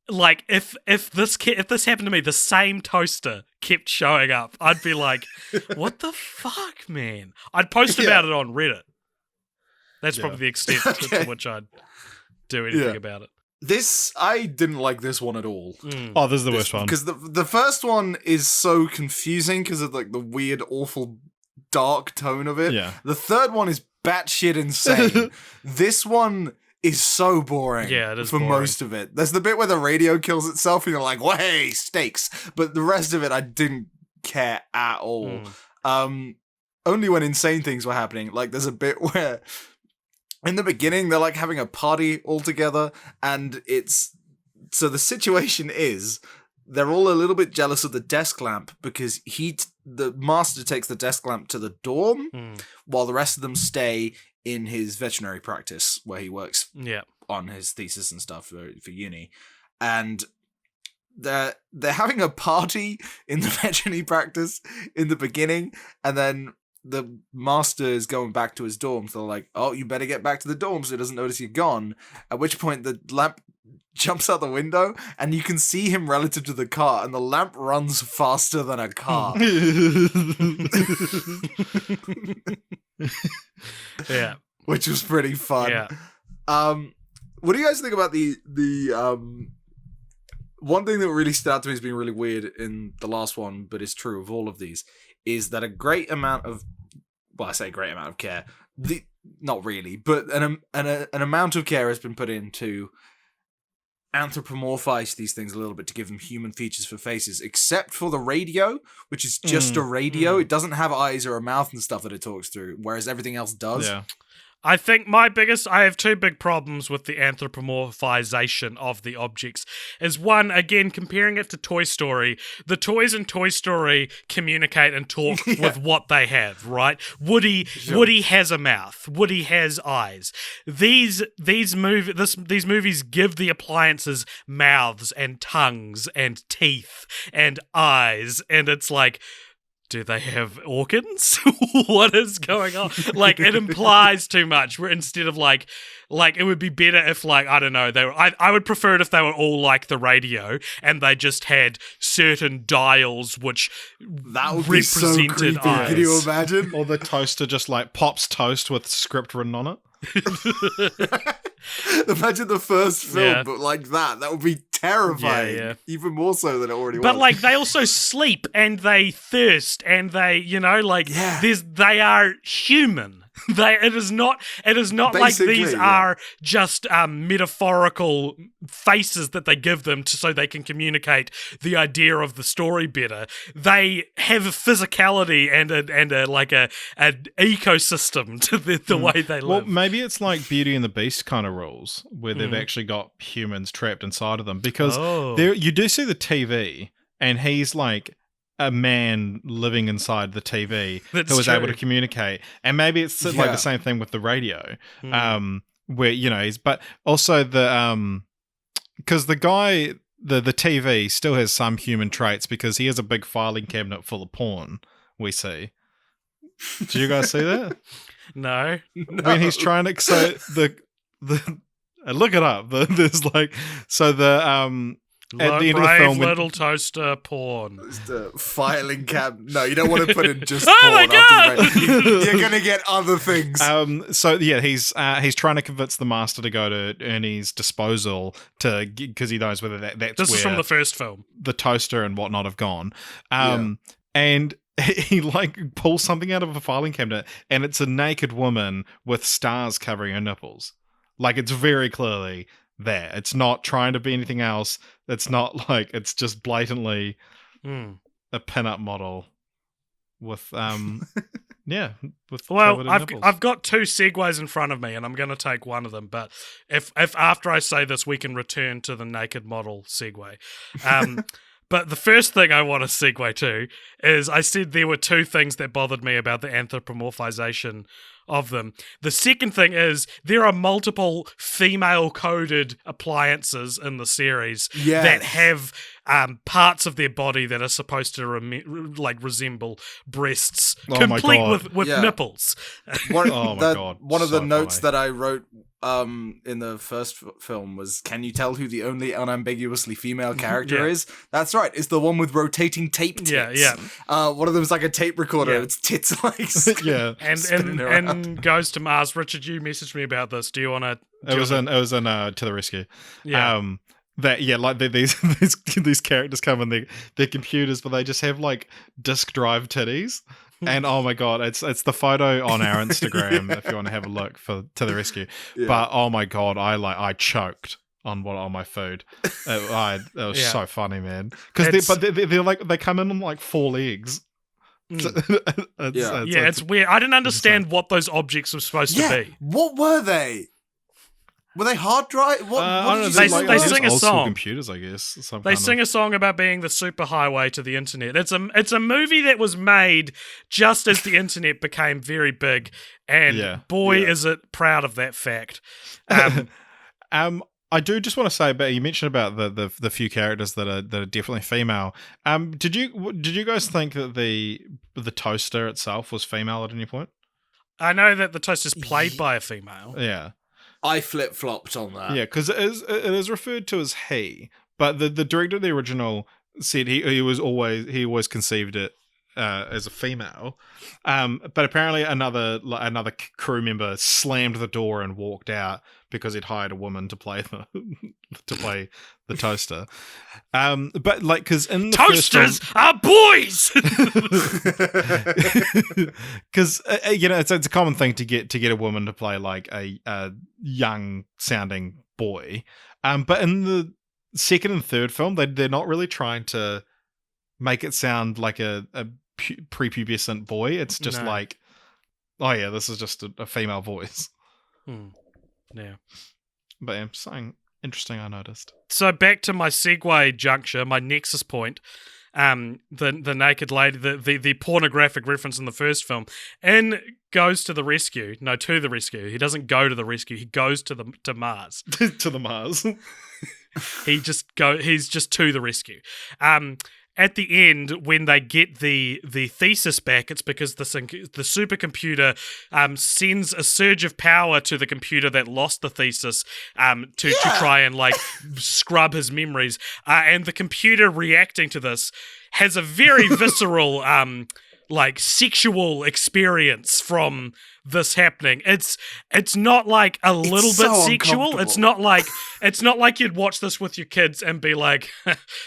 like if this happened to me, the same toaster kept showing up, I'd be like, what the fuck, man? I'd post about it on Reddit. That's probably the extent to which I'd do anything about it. I didn't like this one at all. Oh, this is the worst one. Because the first one is so confusing because of like the weird, awful, dark tone of it. Yeah. The third one is batshit insane. This one is so boring. Yeah, it is for boring. most of it. There's the bit where the radio kills itself and you're like, well, hey, stakes. But the rest of it, I didn't care at all. Only when insane things were happening. Like there's a bit where in the beginning, they're like having a party all together, and so the situation is they're all a little bit jealous of the desk lamp because the master takes the desk lamp to the dorm while the rest of them stay in his veterinary practice where he works on his thesis and stuff for uni. And they're having a party in the veterinary practice in the beginning, and then the master is going back to his dorm, so they're like, oh, you better get back to the dorm so he doesn't notice you're gone. At which point the lamp jumps out the window, and you can see him relative to the car, and the lamp runs faster than a car. Yeah. Which was pretty fun. Yeah. What do you guys think about the one thing that really stood out to me as being really weird in the last one, but is true of all of these, is that a great amount of, well, I say great amount of care, not really, but an amount of care has been put into anthropomorphize these things a little bit to give them human features for faces, except for the radio, which is just a radio. It doesn't have eyes or a mouth and stuff that it talks through, whereas everything else does. Yeah. I think I have two big problems with the anthropomorphization of the objects. Is one, again, comparing it to Toy Story, the toys in Toy Story communicate and talk with what they have, right? Woody has a mouth. Woody has eyes. These movies give the appliances mouths and tongues and teeth and eyes, and it's like, do they have organs? What is going on? Like, it implies too much. Instead of like it would be better if, like, I don't know, I would prefer it if they were all like the radio and they just had certain dials which that would be so creepy. Eyes. Can you imagine? Or the toaster just like pops toast with script written on it. Imagine the first film, but like that. That would be terrifying. Yeah. Even more so than it already was. But like, they also sleep and they thirst and they, they are human. It is not like these are just metaphorical faces that they give them so they can communicate the idea of the story better. They have a physicality and an ecosystem to the way they live. Well, maybe it's like Beauty and the Beast kind of rules, where they've actually got humans trapped inside of them. Because you do see the TV, and he's like a man living inside the TV who was able to communicate. And maybe it's like the same thing with the radio, where, but also because the guy, the TV still has some human traits because he has a big filing cabinet full of porn, we see. Did you guys see that? No. When he's trying to, so look it up. There's like, so the, at the end of the film, Little Toaster porn. It's the filing cabinet. No, you don't want to put in just oh porn. My God! You're gonna get other things. So yeah, he's trying to convince the master to go to Ernie's disposal because he knows whether that's this where is from the first film. The toaster and whatnot have gone. And he like pulls something out of a filing cabinet, and it's a naked woman with stars covering her nipples. Like, it's very clearly there. It's not trying to be anything else. It's not like, it's just blatantly a pin-up model with with well, I've got two segues in front of me, and I'm going to take one of them. But if after I say this, we can return to the naked model segue. But the first thing I want to segue to is I said there were two things that bothered me about the anthropomorphization of them. The second thing is there are multiple female-coded appliances in the series that have parts of their body that are supposed to resemble breasts, complete with nipples. One Oh my God. One of the So notes funny. that I wrote in the first film was, can you tell who the only unambiguously female character is? That's right, it's the one with rotating tape tits. Yeah. One of them is like a tape recorder. Yeah. It's tits like Yeah. and Goes to Mars. Richard, you messaged me about this. Do you want to? It was in To the Rescue. Yeah. These characters come in their computers, but they just have like disk drive titties. And oh my God, it's the photo on our Instagram if you want to have a look for To the Rescue. Yeah. But oh my God, I choked on my food. It was so funny, man. Because they're like, they come in on like 4 legs. It's weird. I didn't understand what those objects were supposed to be. What were they? Were they hard drive? What I don't know. did you They say? they sing a old school song. computers, I guess. They sing a song about being the superhighway to the internet. It's a movie that was made just as the internet became very big, and is it proud of that fact. I do just want to say, but you mentioned about the few characters that are definitely female. Did you guys think that the toaster itself was female at any point? I know that the toaster's played by a female. Yeah. I flip-flopped on that. Yeah, because it is referred to as he, but the director of the original said he always conceived it as a female, but apparently another crew member slammed the door and walked out because he'd hired a woman to play the toaster. But like, because in the toasters are boys. Because it's a common thing to get a woman to play like a young sounding boy, but in the second and third film they're not really trying to make it sound like a prepubescent boy. It's just like, oh yeah, this is just a female voice. Yeah, but yeah, something interesting I noticed. So back to my segue juncture, my nexus point. The naked lady, the pornographic reference in the first film, and goes to the rescue. No, to the rescue. He doesn't go to the rescue. He goes to Mars. To the Mars. He's just to the rescue. At the end, when they get the thesis back, it's because the supercomputer sends a surge of power to the computer that lost the thesis to try and like scrub his memories. And the computer reacting to this has a very visceral like sexual experience from this happening. It's not like a little bit sexual. It's not like you'd watch this with your kids and be like,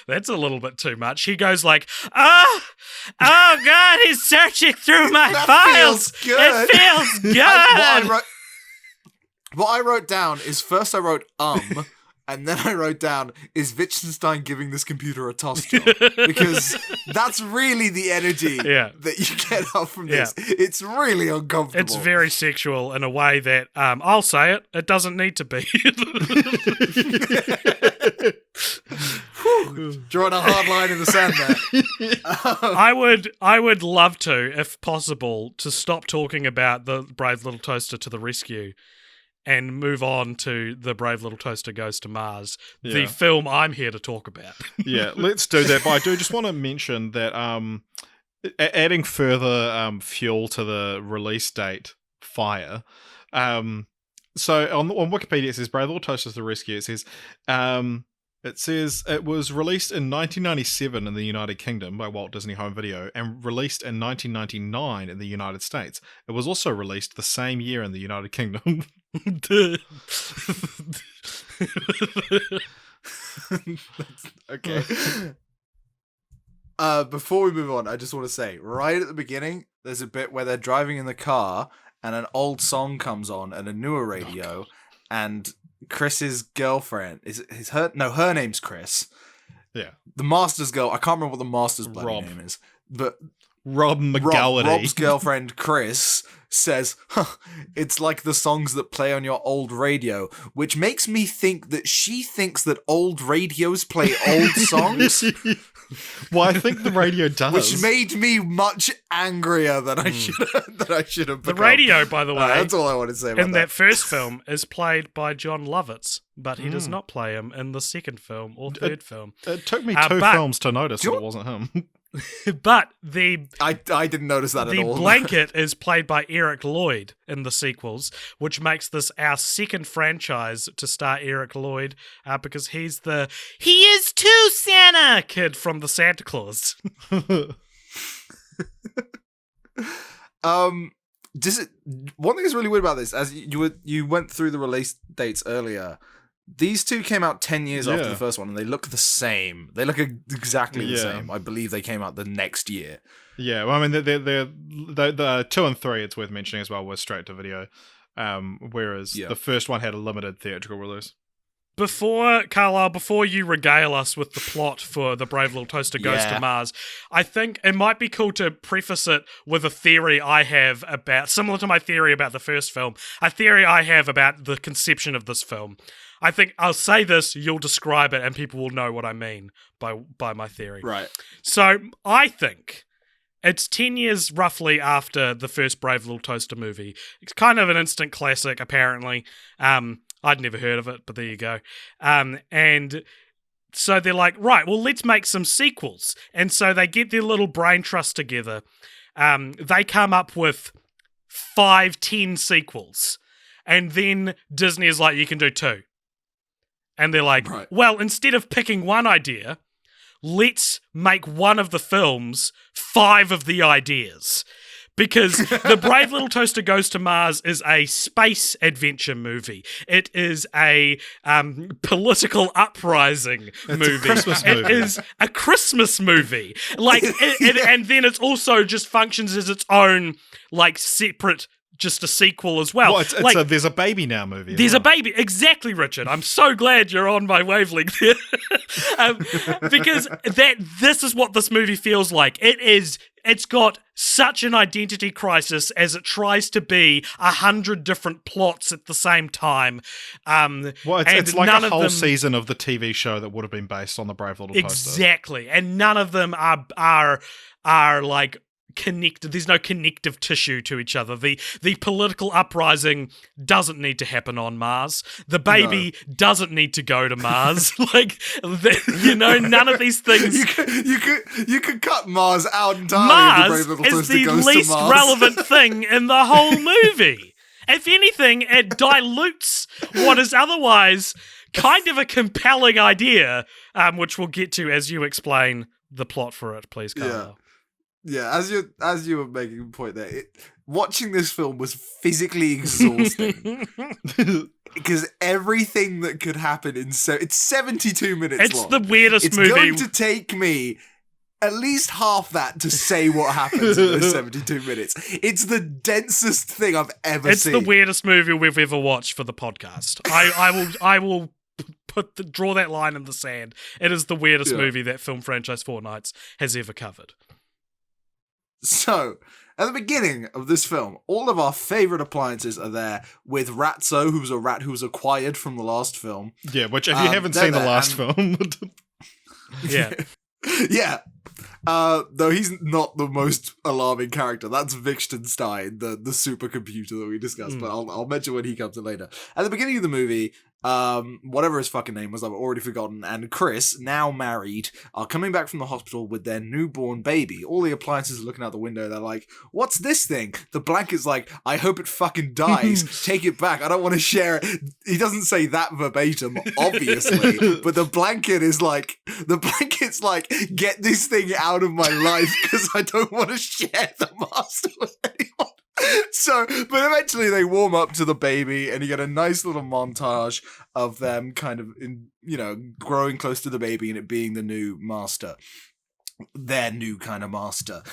that's a little bit too much. He goes like, oh God, he's searching through my files. Feels good. It feels good. What I wrote down is, first I wrote and then I wrote down, is Wittgenstein giving this computer a toss job? Because that's really the energy that you get out from this. It's really uncomfortable. It's very sexual in a way that, I'll say it doesn't need to be. Drawing a hard line in the sand there. I would love to, if possible, to stop talking about the Brave Little Toaster to the Rescue and move on to The Brave Little Toaster Goes to Mars, the film I'm here to talk about. Yeah, let's do that. But I do just want to mention that adding further fuel to the release date fire. So on Wikipedia it says Brave Little Toaster to the Rescue. It says it was released in 1997 in the United Kingdom by Walt Disney Home Video and released in 1999 in the United States. It was also released the same year in the United Kingdom. Okay. Before we move on, I just want to say, right at the beginning, there's a bit where they're driving in the car and an old song comes on and a newer radio, and Chris's girlfriend her name's Chris. Yeah. The master's girl, I can't remember what the master's bloody name is, but Rob McGowarty. Rob's girlfriend Chris says, it's like the songs that play on your old radio, which makes me think that she thinks that old radios play old songs. Well, I think the radio does. Which made me much angrier than I should have The become. radio, by the way, that's all I want to say about in that first film is played by John Lovitz, but he does not play him in the second film or third film. It took me two films to notice that it wasn't him. But I didn't notice that at all. The blanket is played by Eric Lloyd in the sequels, which makes this our second franchise to star Eric Lloyd, because he is too Santa kid from the Santa Claus. One thing that's really weird about this, as you went through the release dates earlier, these two came out 10 years after the first one, and they look the same. They look exactly the same. I believe they came out the next year. Yeah, well, I mean, the 2 and 3, it's worth mentioning as well, were straight to video, whereas the first one had a limited theatrical release. Carlyle, before you regale us with the plot for The Brave Little Toaster Goes to Mars, I think it might be cool to preface it with a theory I have about, similar to my theory about the first film, a theory I have about the conception of this film. I think I'll say this, you'll describe it, and people will know what I mean by my theory. Right. So I think it's 10 years roughly after the first Brave Little Toaster movie. It's kind of an instant classic, apparently. I'd never heard of it, but there you go. And so they're like, right, well, let's make some sequels. And so they get their little brain trust together. They come up with 5-10 sequels. And then Disney is like, you can do 2. And they're like, well, instead of picking one idea, let's make one of the films 5 of the ideas. Because The Brave Little Toaster Goes to Mars is a space adventure movie. It is a political uprising movie. A Christmas movie. It is a Christmas movie. Like, and then it also just functions as its own, like, separate, just a sequel as well. Well, there's a baby now movie. There's a baby. Exactly, Richard. I'm so glad you're on my wavelength here. Because this is what this movie feels like. It's got such an identity crisis as it tries to be 100 different plots at the same time. It's like a whole season of the TV show that would have been based on The Brave Little Toaster. Exactly. And none of them are like connected. There's no connective tissue to each other. The political uprising doesn't need to happen on Mars. The baby doesn't need to go to Mars. None of these things. You could cut Mars out entirely. Mars is the least relevant thing in the whole movie. If anything, it dilutes what is otherwise kind of a compelling idea, which we'll get to as you explain the plot for it, please, Carlyle. Yeah, as you were making a point there, watching this film was physically exhausting. Because everything that could happen it's 72 minutes long. It's the weirdest movie. It's going to take me at least half that to say what happens in those 72 minutes. It's the densest thing I've ever seen. It's the weirdest movie we've ever watched for the podcast. I will draw that line in the sand. It is the weirdest movie that film franchise Fortnights has ever covered. So, at the beginning of this film, all of our favourite appliances are there, with Ratso, who's a rat who was acquired from the last film. Yeah, which if you haven't seen the last film... Yeah. Yeah. Though he's not the most alarming character. That's Wittgenstein, the supercomputer that we discussed, but I'll mention when he comes in later. At the beginning of the movie, whatever his fucking name was, I've already forgotten, and Chris, now married, are coming back from the hospital with their newborn baby. All the appliances are looking out the window. They're like, what's this thing? The blanket's like, I hope it fucking dies. Take it back. I don't want to share it. He doesn't say that verbatim, obviously, but the blanket's like, get this thing out of my life because I don't want to share the master with anyone. So, but eventually they warm up to the baby, and you get a nice little montage of them kind of, growing close to the baby and it being the new master. Their new kind of master.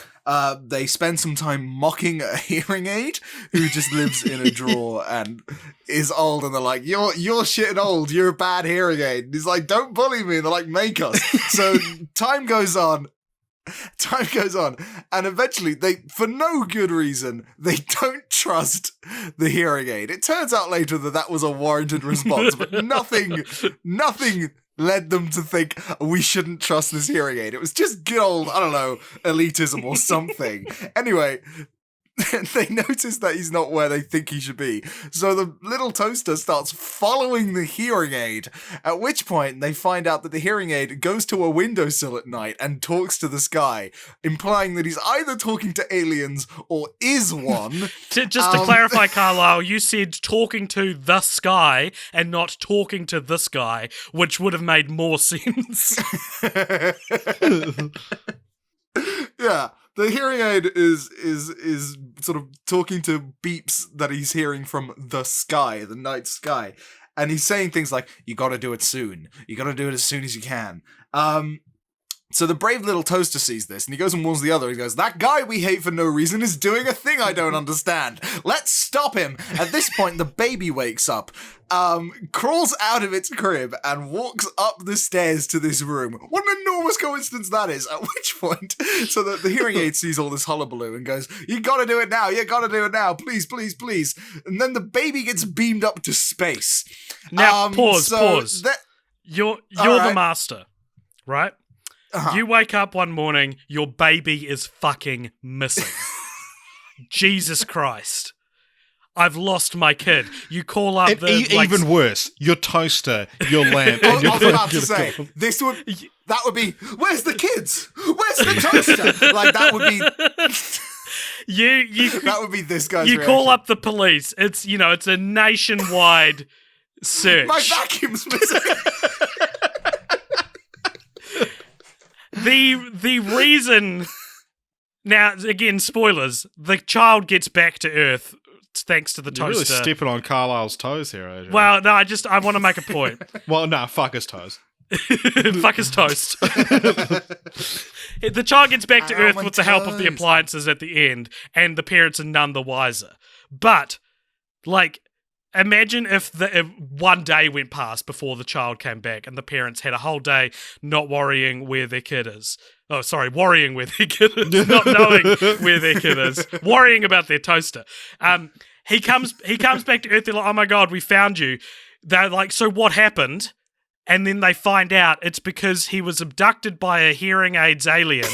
They spend some time mocking a hearing aid who just lives in a drawer and is old, and they're like, you're shit and old, you're a bad hearing aid. And he's like, don't bully me. And they're like, make us. So time goes on. Time goes on, and eventually they, for no good reason, they don't trust the hearing aid. It turns out later that was a warranted response, but nothing led them to think we shouldn't trust this hearing aid. It was just good old, I don't know, elitism or something. Anyway, they notice that he's not where they think he should be. So the little toaster starts following the hearing aid, at which point they find out that the hearing aid goes to a windowsill at night and talks to the sky, implying that he's either talking to aliens or is one. Just to clarify, Carlyle, you said talking to the sky and not talking to this guy, which would have made more sense. Yeah. The hearing aid is sort of talking to beeps that he's hearing from the sky, the night sky. And he's saying things like, you gotta do it soon. You gotta do it as soon as you can. So the brave little toaster sees this, and he goes and warns the other. He goes, that guy we hate for no reason is doing a thing I don't understand. Let's stop him. At this point, the baby wakes up, crawls out of its crib, and walks up the stairs to this room. What an enormous coincidence that is. At which point, so that the hearing aid sees all this hullabaloo and goes, you gotta do it now, you gotta do it now, please, please, please. And then the baby gets beamed up to space. Now, pause. You're right. the master, right? Uh-huh. You wake up one morning, your baby is fucking missing. Jesus Christ. I've lost my kid. You call up even worse, your toaster, your lamp. I was about to say, that would be, where's the kids? Where's the toaster? Like, that would be... that would be this guy's You reaction. call up the police. It's a nationwide search. My vacuum's missing. The reason... Now, again, spoilers. The child gets back to Earth thanks to the You're toaster. really stepping on Carlyle's toes here, AJ. Well, no, I want to make a point. Well, no, fuck his toes. Fuck his toast. The child gets back to Earth with the help of the appliances at the end, and the parents are none the wiser. But, like, imagine if one day went past before the child came back, and the parents had a whole day not worrying where their kid is. Oh, sorry, worrying where their kid is, not knowing where their kid is, worrying about their toaster. He comes back to Earth. They're like, "Oh my god, we found you." They're like, "So what happened?" And then they find out it's because he was abducted by a hearing aids alien,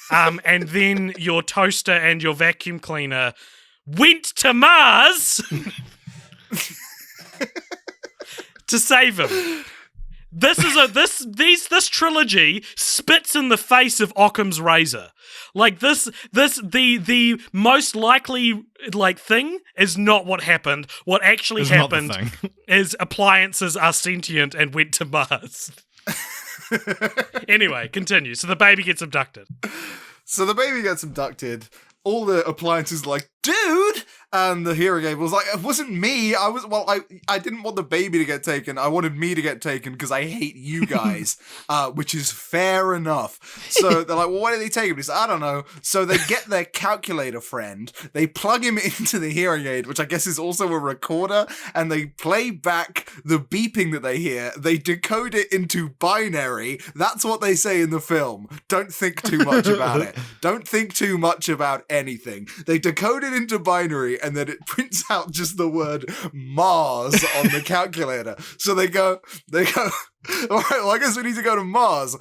and then your toaster and your vacuum cleaner went to Mars to save him. This trilogy spits in the face of Occam's razor. Like the most likely thing is not what happened. What actually happened is appliances are sentient and went to Mars. Anyway, continue. So the baby gets abducted. All the appliances like, dude! And the hearing aid was like, it wasn't me. I didn't want the baby to get taken. I wanted me to get taken because I hate you guys, which is fair enough. So they're like, well, why did they take him? He's like, I don't know. So they get their calculator friend. They plug him into the hearing aid, which I guess is also a recorder, and they play back the beeping that they hear. They decode it into binary. That's what they say in the film. Don't think too much about it. Don't think too much about anything. They decode it into binary, and then it prints out just the word Mars on the calculator. So they go, all right, well, I guess we need to go to Mars.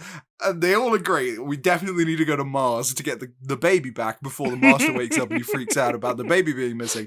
And they all agree, we definitely need to go to Mars to get the baby back before the master wakes up and he freaks out about the baby being missing.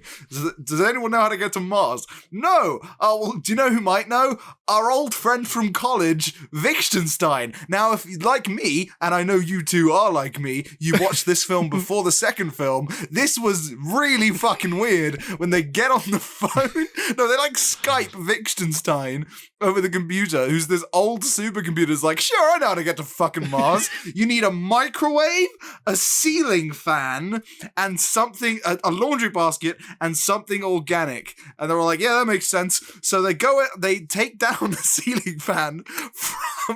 Does anyone know how to get to Mars? No! Oh, well, do you know who might know? Our old friend from college, Wittgenstein. Now, if you're like me, and I know you two are like me, you watched this film before the second film, this was really fucking weird when they get on the phone. No, they Skype Wittgenstein over the computer, who's this old supercomputer's like, sure, I know how to get to fucking Mars. You need a microwave, a ceiling fan, and something, a laundry basket, and something organic. And they were like, yeah, that makes sense. So they take down the ceiling fan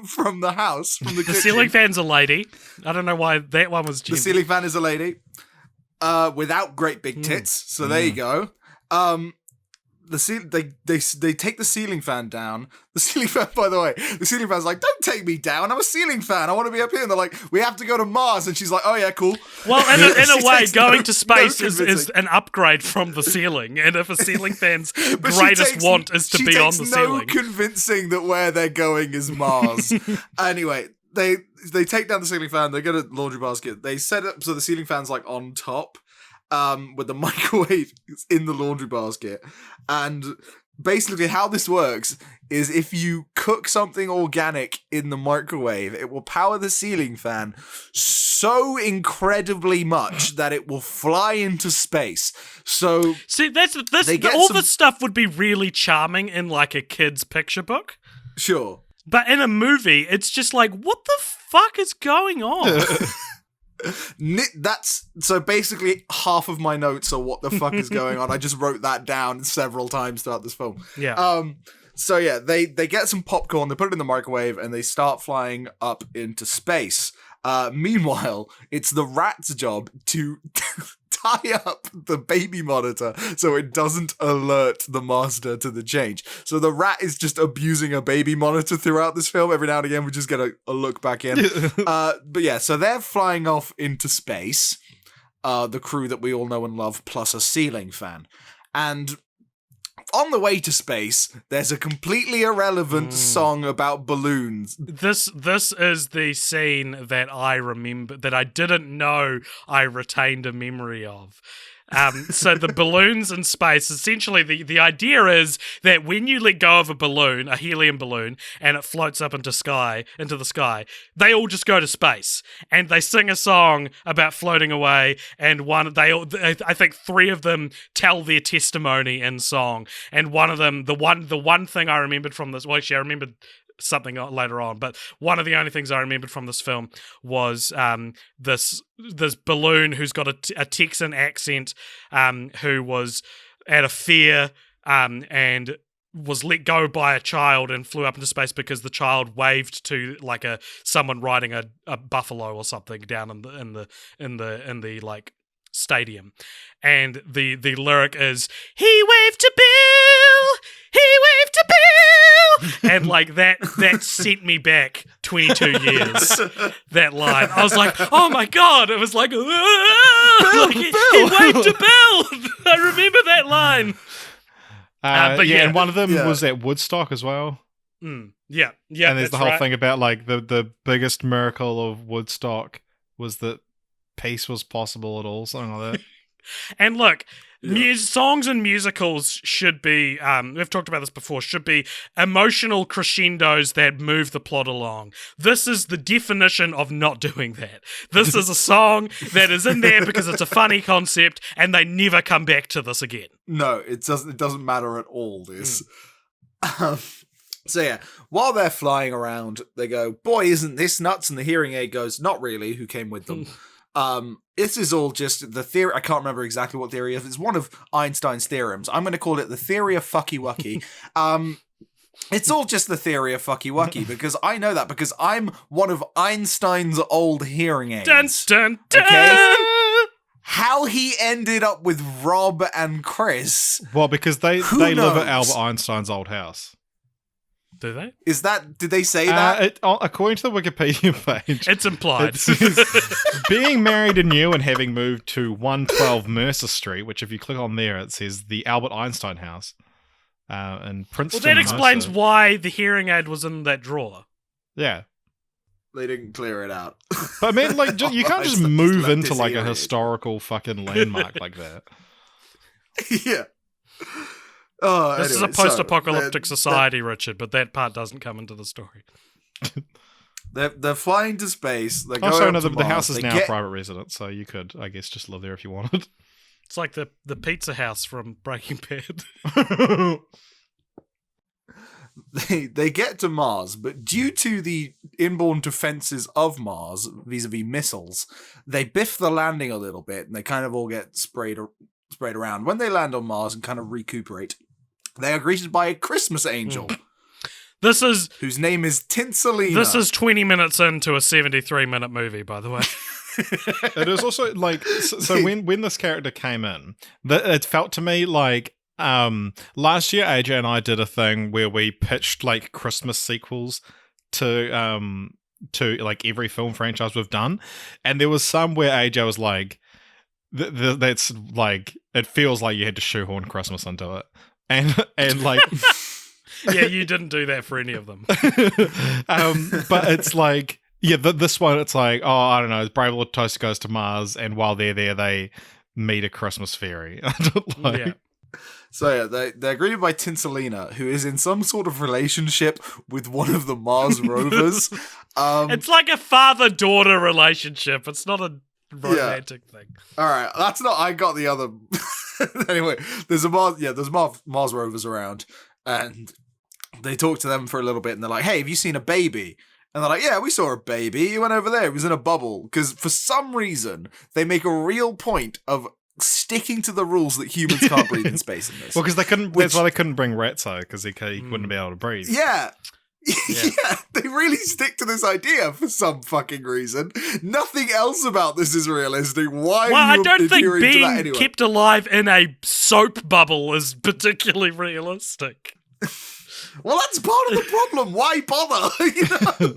from the house, from the kitchen. The ceiling fan's a lady. I don't know why that one was The ceiling fan is a lady, without great big tits. So there you go. they take the ceiling fan down. The ceiling fan, by the way, the ceiling fan's like, "Don't take me down. I'm a ceiling fan. I want to be up here." And they're like, "We have to go to Mars." And she's like, "Oh yeah, cool." Well, in a way, takes going to space no is an upgrade from the ceiling. And if a ceiling fan's But she greatest takes- want is to she be on takes the no ceiling. convincing that where they're going is Mars. Anyway, they take down the ceiling fan. They get a laundry basket. They set up so the ceiling fan's like on top, with the microwave in the laundry basket. And basically, how this works is if you cook something organic in the microwave, it will power the ceiling fan so incredibly much that it will fly into space. So See, They get all some- this stuff would be really charming in like a kid's picture book. sure. But in a movie, it's just like, what the fuck is going on? That's so basically half of my notes are what the fuck is going on. I just wrote that down several times throughout this film. Yeah. So yeah, they get some popcorn, they put it in the microwave, and they start flying up into space. Meanwhile, it's the rat's job to tie up the baby monitor so it doesn't alert the master to the change. So the rat is just abusing a baby monitor throughout this film. Every now and again, we just get a look back in. But yeah, so they're flying off into space, the crew that we all know and love, plus a ceiling fan. And on the way to space, there's a completely irrelevant song about balloons. This is the scene that I remember, that I didn't know I retained a memory of. So the balloons in space, essentially the idea is that when you let go of a balloon, a helium balloon, and it floats up into the sky, they all just go to space. And they sing a song about floating away, and I think 3 of them tell their testimony in song. And one of them, the one thing I remembered from this, well, actually I remembered something later on, but one of the only things I remembered from this film was this balloon who's got a Texan accent, who was at a fair and was let go by a child and flew up into space because the child waved to like someone riding a buffalo or something down in the like stadium, and the lyric is "He waved to Bill, he waved to Bill," and like that sent me back 22 years. That line, I was like, oh my god! It was like, Bill, he waved to Bill. I remember that line. But yeah, and one of them was at Woodstock as well. Yeah. And there's the whole right. thing about like the biggest miracle of Woodstock was that peace was possible at all, something like that. And look, songs and musicals should be, we've talked about this before, should be emotional crescendos that move the plot along. This is the definition of not doing that. This is a song that is in there because it's a funny concept, and they never come back to this again. No, it doesn't matter at all, this. So yeah, while they're flying around, they go, "Boy, isn't this nuts?" And the hearing aid goes, "Not really, who came with them?" This is all just the theory. I can't remember exactly what theory it is. It's one of Einstein's theorems. I'm going to call it the theory of fucky wucky. It's all just the theory of fucky wucky because I know that because I'm one of Einstein's old hearing aids. Dun, dun, dun! Okay? How he ended up with Rob and Chris. Well, because they Who live knows? at Albert Einstein's old house. Do they? Did they say that? According to the Wikipedia page, It's implied. it says, being married anew and having moved to 112 Mercer Street, which if you click on there, it says the Albert Einstein house in Princeton. Well, that explains Mercer. why the hearing aid was in that drawer. Yeah. They didn't clear it out. But I mean, like, you can't just Einstein move left into his like a hearing aid. historical fucking landmark like that. Yeah. Oh, This is a anyway, so post-apocalyptic society, Richard, but that part doesn't come into the story. They're flying to space. They're Oh, going so up no, to the Mars. house is They now get- a private residence, so you could, I guess, just live there if you wanted. It's like the pizza house from Breaking Bad. They get to Mars, but due to the inborn defenses of Mars vis-a-vis missiles, they biff the landing a little bit, and they kind of all get sprayed around. When they land on Mars and kind of recuperate, they are greeted by a Christmas angel, This is whose name is Tinselina. This is 20 minutes into a 73-minute movie, by the way. It is also like so when this character came in, it felt to me like Last year, AJ and I did a thing where we pitched like Christmas sequels to like every film franchise we've done, and there was some where AJ was like, "That's like it feels like you had to shoehorn Christmas into it," and like. Yeah, you didn't do that for any of them. But it's like, yeah, this one, it's like, oh, I don't know, Brave Little Toaster goes to Mars, and while they're there, they meet a Christmas fairy. Yeah. So yeah, they're greeted by Tinselina, who is in some sort of relationship with one of the Mars rovers. It's like a father-daughter relationship. It's not a romantic thing. All right, that's not. I got the other. Anyway, there's Mars rovers around, and they talk to them for a little bit, and they're like, "Hey, have you seen a baby?" And they're like, "Yeah, we saw a baby. He went over there. It was in a bubble." Because for some reason, they make a real point of sticking to the rules that humans can't breathe in space in this. Well, because that's why they couldn't bring Ratso, because he wouldn't be able to breathe. Yeah. Yeah, they really stick to this idea for some fucking reason. Nothing else about this is realistic. Why? Well, are you I don't think adhering to being that anyway? kept alive in a soap bubble is particularly realistic. Well, that's part of the problem. Why bother? You know?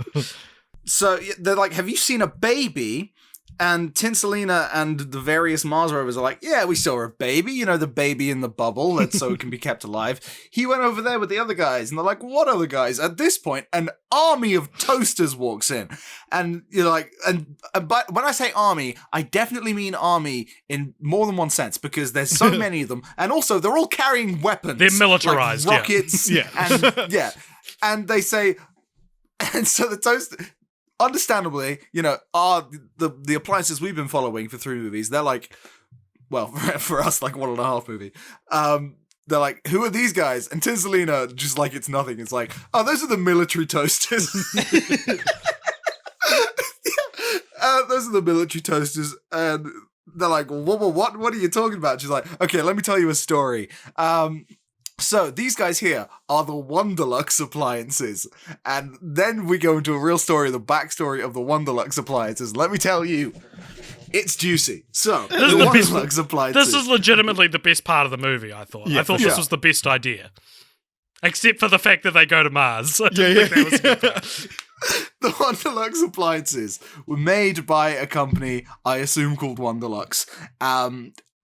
So they're like, "Have you seen a baby?" And Tinselina and the various Mars rovers are like, "Yeah, we saw a baby, you know, the baby in the bubble, that's so it can be kept alive. He went over there with the other guys." And they're like, "What other guys?" At this point, an army of toasters walks in. And you're like, but when I say army, I definitely mean army in more than one sense, because there's so many of them. And also, they're all carrying weapons. They're militarized, like rockets. Yeah. And, yeah. And they say, and so the toaster... Understandably, you know, are the appliances we've been following for 3 movies, they're like, well, for us, like 1.5 movie. They're like, "Who are these guys?" And Tinselina, just like it's nothing, it's like, "Oh, those are the military toasters." Those are the military toasters. And they're like, what are you talking about? She's like, "Okay, let me tell you a story. So these guys here are the Wonderlux appliances." And then we go into a real story, the backstory of the Wonderlux appliances. Let me tell you, it's juicy. So, the Wonderlux appliances. This is legitimately the best part of the movie, I thought. Yeah, I thought this was the best idea. Except for the fact that they go to Mars. I didn't think that was a good part. The Wonderlux appliances were made by a company, I assume, called Wonderlux.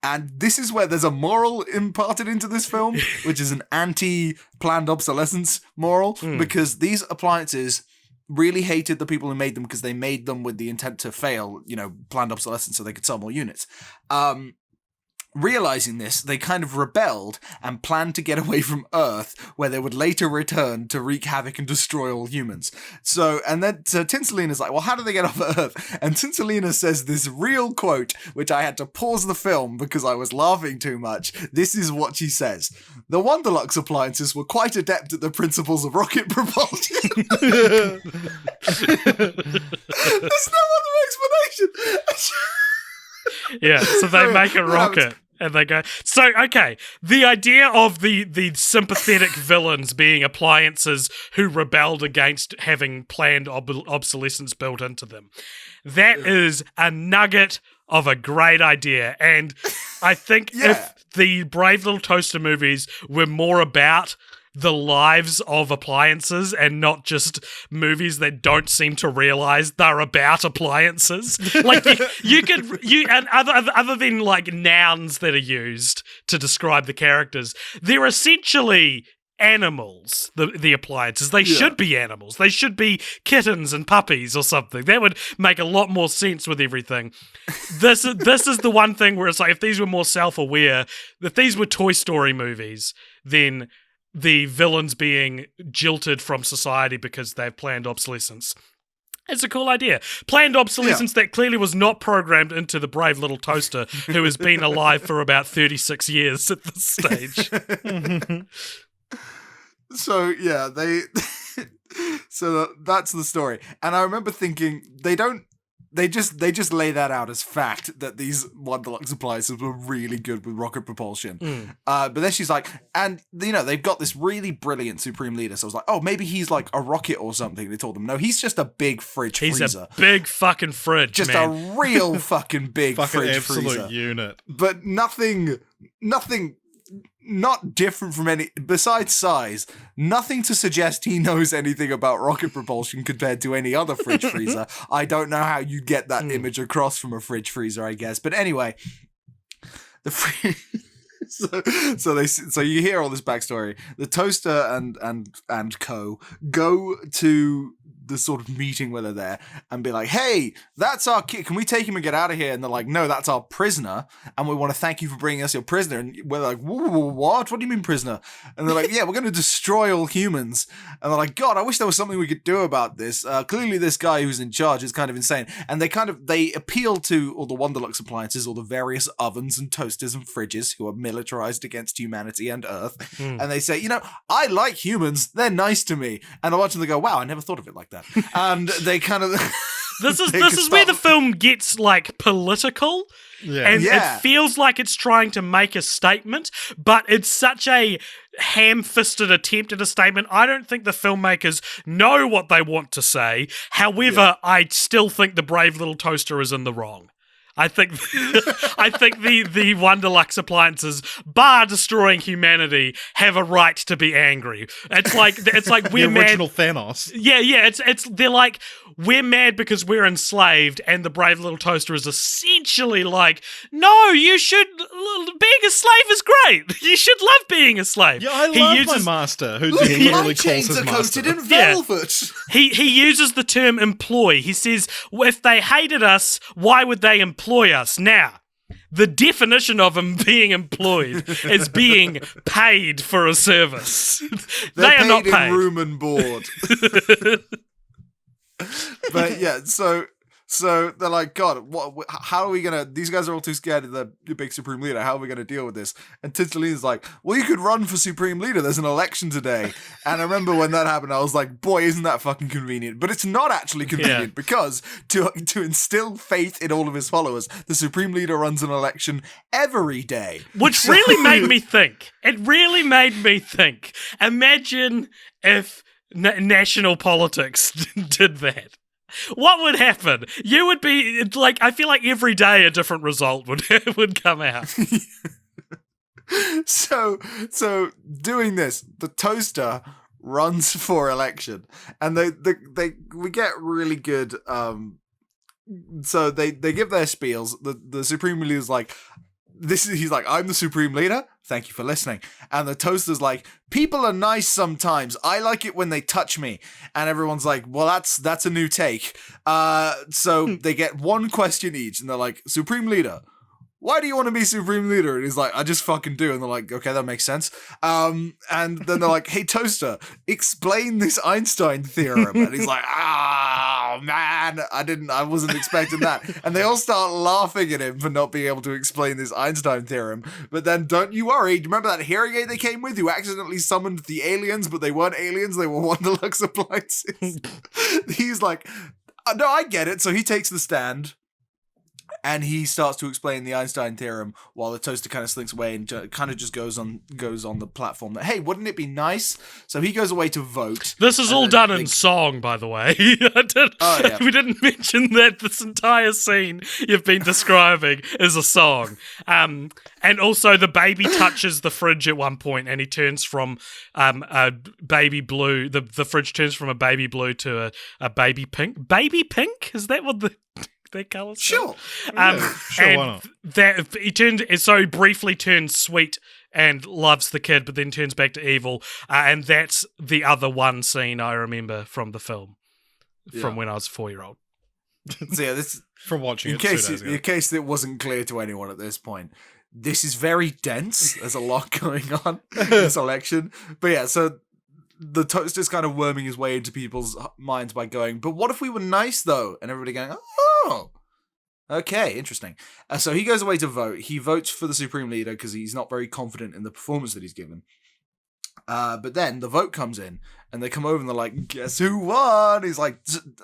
And this is where there's a moral imparted into this film, which is an anti-planned obsolescence moral, because these appliances really hated the people who made them because they made them with the intent to fail, you know, planned obsolescence so they could sell more units. Realizing this, they kind of rebelled and planned to get away from Earth, where they would later return to wreak havoc and destroy all humans. So Tinselina's like, "Well, how do they get off Earth?" And Tinselina says this real quote, which I had to pause the film because I was laughing too much. This is what she says: "The Wonderlux appliances were quite adept at the principles of rocket propulsion." There's no other explanation. Yeah, so they make a rocket and they go. So, okay, the idea of the sympathetic villains being appliances who rebelled against having planned obsolescence built into them, that is a nugget of a great idea. And I think if the Brave Little Toaster movies were more about the lives of appliances and not just movies that don't seem to realize they're about appliances. Like you and other than like nouns that are used to describe the characters, they're essentially animals, the appliances. They should be animals. They should be kittens and puppies or something. That would make a lot more sense with everything. This is the one thing where it's like, if these were more self-aware, if these were Toy Story movies, then the villains being jilted from society because they've planned obsolescence. It's a cool idea. Planned obsolescence that clearly was not programmed into the Brave Little Toaster, who has been alive for about 36 years at this stage. So, yeah, so that's the story. And I remember thinking, they just lay that out as fact that these Wonderlux appliances were really good with rocket propulsion. But then she's like, and you know, they've got this really brilliant Supreme Leader. So I was like, oh, maybe he's like a rocket or something. They told them, no, he's just a big fridge freezer. He's a big fucking fridge, just man. a real fucking big fucking fridge absolute freezer. unit. But nothing not different from any, besides size, nothing to suggest he knows anything about rocket propulsion compared to any other fridge freezer. I don't know how you get that image across from a fridge freezer, I guess. But anyway, so you hear all this backstory. The toaster and co go to the sort of meeting where they're there and be like, hey, that's our kid. Can we take him and get out of here? And they're like, no, that's our prisoner. And we want to thank you for bringing us your prisoner. And we're like, what? What do you mean prisoner? And they're like, yeah, we're going to destroy all humans. And they're like, God, I wish there was something we could do about this. Clearly this guy who's in charge is kind of insane. And they appeal to all the Wonderlux appliances, all the various ovens and toasters and fridges who are militarized against humanity and Earth. And they say, I like humans. They're nice to me. And I watch them, they go, wow, I never thought of it like that. And they kind of this is where the film gets like political, and it feels like it's trying to make a statement, but it's such a ham-fisted attempt at a statement. I don't think the filmmakers know what they want to say. However, I still think the brave little toaster is in the wrong. I think the Wonderlux appliances, bar destroying humanity, have a right to be angry. It's like we're the original mad. Thanos. Yeah. They're like, we're mad because we're enslaved, and the brave little toaster is essentially like, no, you should. Being a slave is great. You should love being a slave. Yeah, I love my master, who literally calls his master. In velvet. He uses the term employ. He says, well, if they hated us, why would they employ us? Now, the definition of him being employed is being paid for a service. They are not paid. In room and board. But yeah, so they're like, God, how are we gonna? These guys are all too scared of the big Supreme Leader. How are we gonna deal with this? And Titulina's like, well, you could run for Supreme Leader. There's an election today. And I remember when that happened, I was like, boy, isn't that fucking convenient? But it's not actually convenient because to instill faith in all of his followers, the Supreme Leader runs an election every day, which really made me think. It really made me think. Imagine if national politics did that. What would happen? You would be like, I feel like every day a different result would come out. So doing this, the toaster runs for election, and we get really good. So they give their spiels. The Supreme Leader is like, he's like, I'm the Supreme Leader. Thank you for listening. And the toaster's like, people are nice sometimes. I like it when they touch me. And everyone's like, well, that's a new take. So they get one question each, and they're like, Supreme Leader, why do you want to be Supreme Leader? And he's like, I just fucking do. And they're like, okay, that makes sense. And then they're like, hey, Toaster, explain this Einstein theorem. And he's like, oh, man, I wasn't expecting that. And they all start laughing at him for not being able to explain this Einstein theorem. But then don't you worry. Do you remember that hearing aid they came with who accidentally summoned the aliens, but they weren't aliens. They were Wonderlux appliances. He's like, no, I get it. So he takes the stand. And he starts to explain the Einstein theorem while the toaster kind of slinks away and kind of just goes on the platform that, hey, wouldn't it be nice? So he goes away to vote. This is all done in song, by the way. We didn't mention that this entire scene you've been describing is a song. And also the baby touches the fridge at one point, and he turns from a baby blue. The fridge turns from a baby blue to a baby pink. Baby pink? Is that what their colours? Sure. Why not? That he briefly turns sweet and loves the kid, but then turns back to evil. And that's the other one scene I remember from the film, from when I was a 4-year-old. So yeah, this from watching in case it wasn't clear to anyone at this point. This is very dense. There's a lot going on in this election. But yeah, so the toaster's kind of worming his way into people's minds by going, but what if we were nice though? And everybody going, oh, okay, interesting. So he goes away to vote. He votes for the Supreme Leader because he's not very confident in the performance that he's given. But then the vote comes in, and they come over and they're like, guess who won? He's like,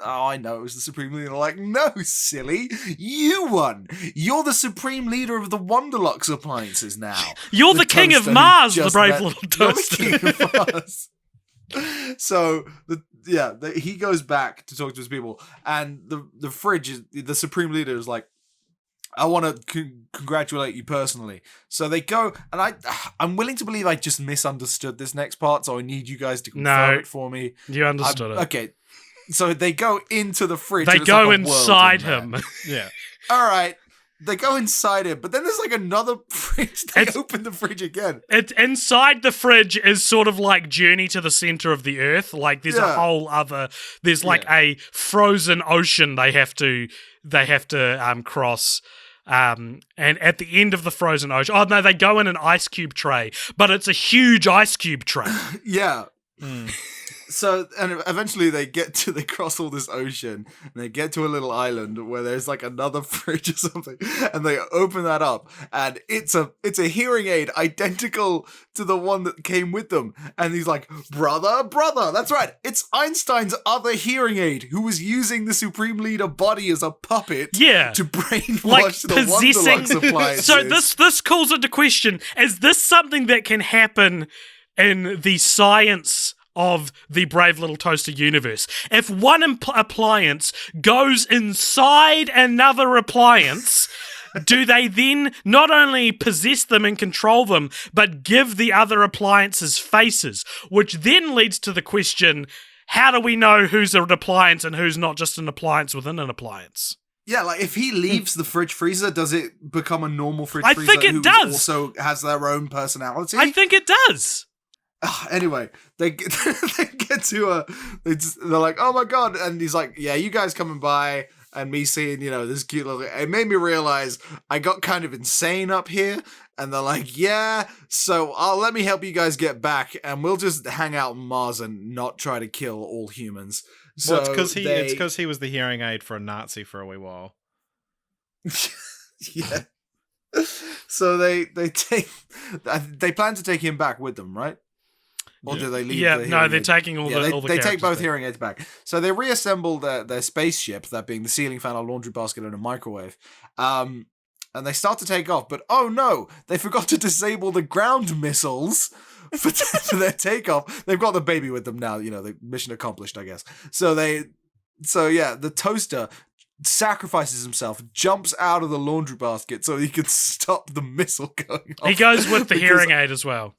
oh, I know, it was the Supreme Leader. They're like, no, silly, you won. You're the Supreme Leader of the Wonderlux appliances now. You're the King of Mars, the brave little toaster. You're the King of Mars. So he goes back to talk to his people, and the fridge is, the Supreme Leader is like, I want to congratulate you personally. So they go, and I'm willing to believe I just misunderstood this next part, so I need you guys to confirm it for me. You understood it. Okay, so they go into the fridge. They and go it's like a world inside in there. him. Yeah. All right. They go inside it, but then there's like another fridge. They open the fridge again. It's inside the fridge is sort of like Journey to the Center of the Earth. Like there's a whole other. There's like a frozen ocean they have to cross. And at the end of the frozen ocean, oh no, they go in an ice cube tray, but it's a huge ice cube tray. Yeah. So, and eventually they cross all this ocean, and they get to a little island where there's like another fridge or something, and they open that up, and it's a hearing aid identical to the one that came with them. And he's like, brother, that's right, it's Einstein's other hearing aid, who was using the Supreme Leader body as a puppet to brainwash the Wonderlux appliances. So this calls into question, is this something that can happen in the science of the Brave Little Toaster universe? If one appliance goes inside another appliance, do they then not only possess them and control them, but give the other appliances faces? Which then leads to the question, how do we know who's an appliance and who's not just an appliance within an appliance? Yeah, like if he leaves the fridge freezer, does it become a normal fridge freezer? I think it does. Also has their own personality? I think it does. Anyway, they get to they're like, oh my god, and he's like, yeah, you guys coming by and me seeing, this cute little, it made me realize I got kind of insane up here. And they're like, yeah, so let me help you guys get back, and we'll just hang out on Mars and not try to kill all humans. So it's because he was the hearing aid for a Nazi for a wee while. Yeah. So they plan to take him back with them, right? Or do they leave? They're taking all the They take both back. hearing aids back. So they reassemble their spaceship, that being the ceiling fan, a laundry basket, and a microwave. And they start to take off, but oh no, they forgot to disable the ground missiles for their takeoff. They've got the baby with them now. The mission accomplished, I guess. So the toaster sacrifices himself, jumps out of the laundry basket so he can stop the missile going off. He goes with the hearing aid as well.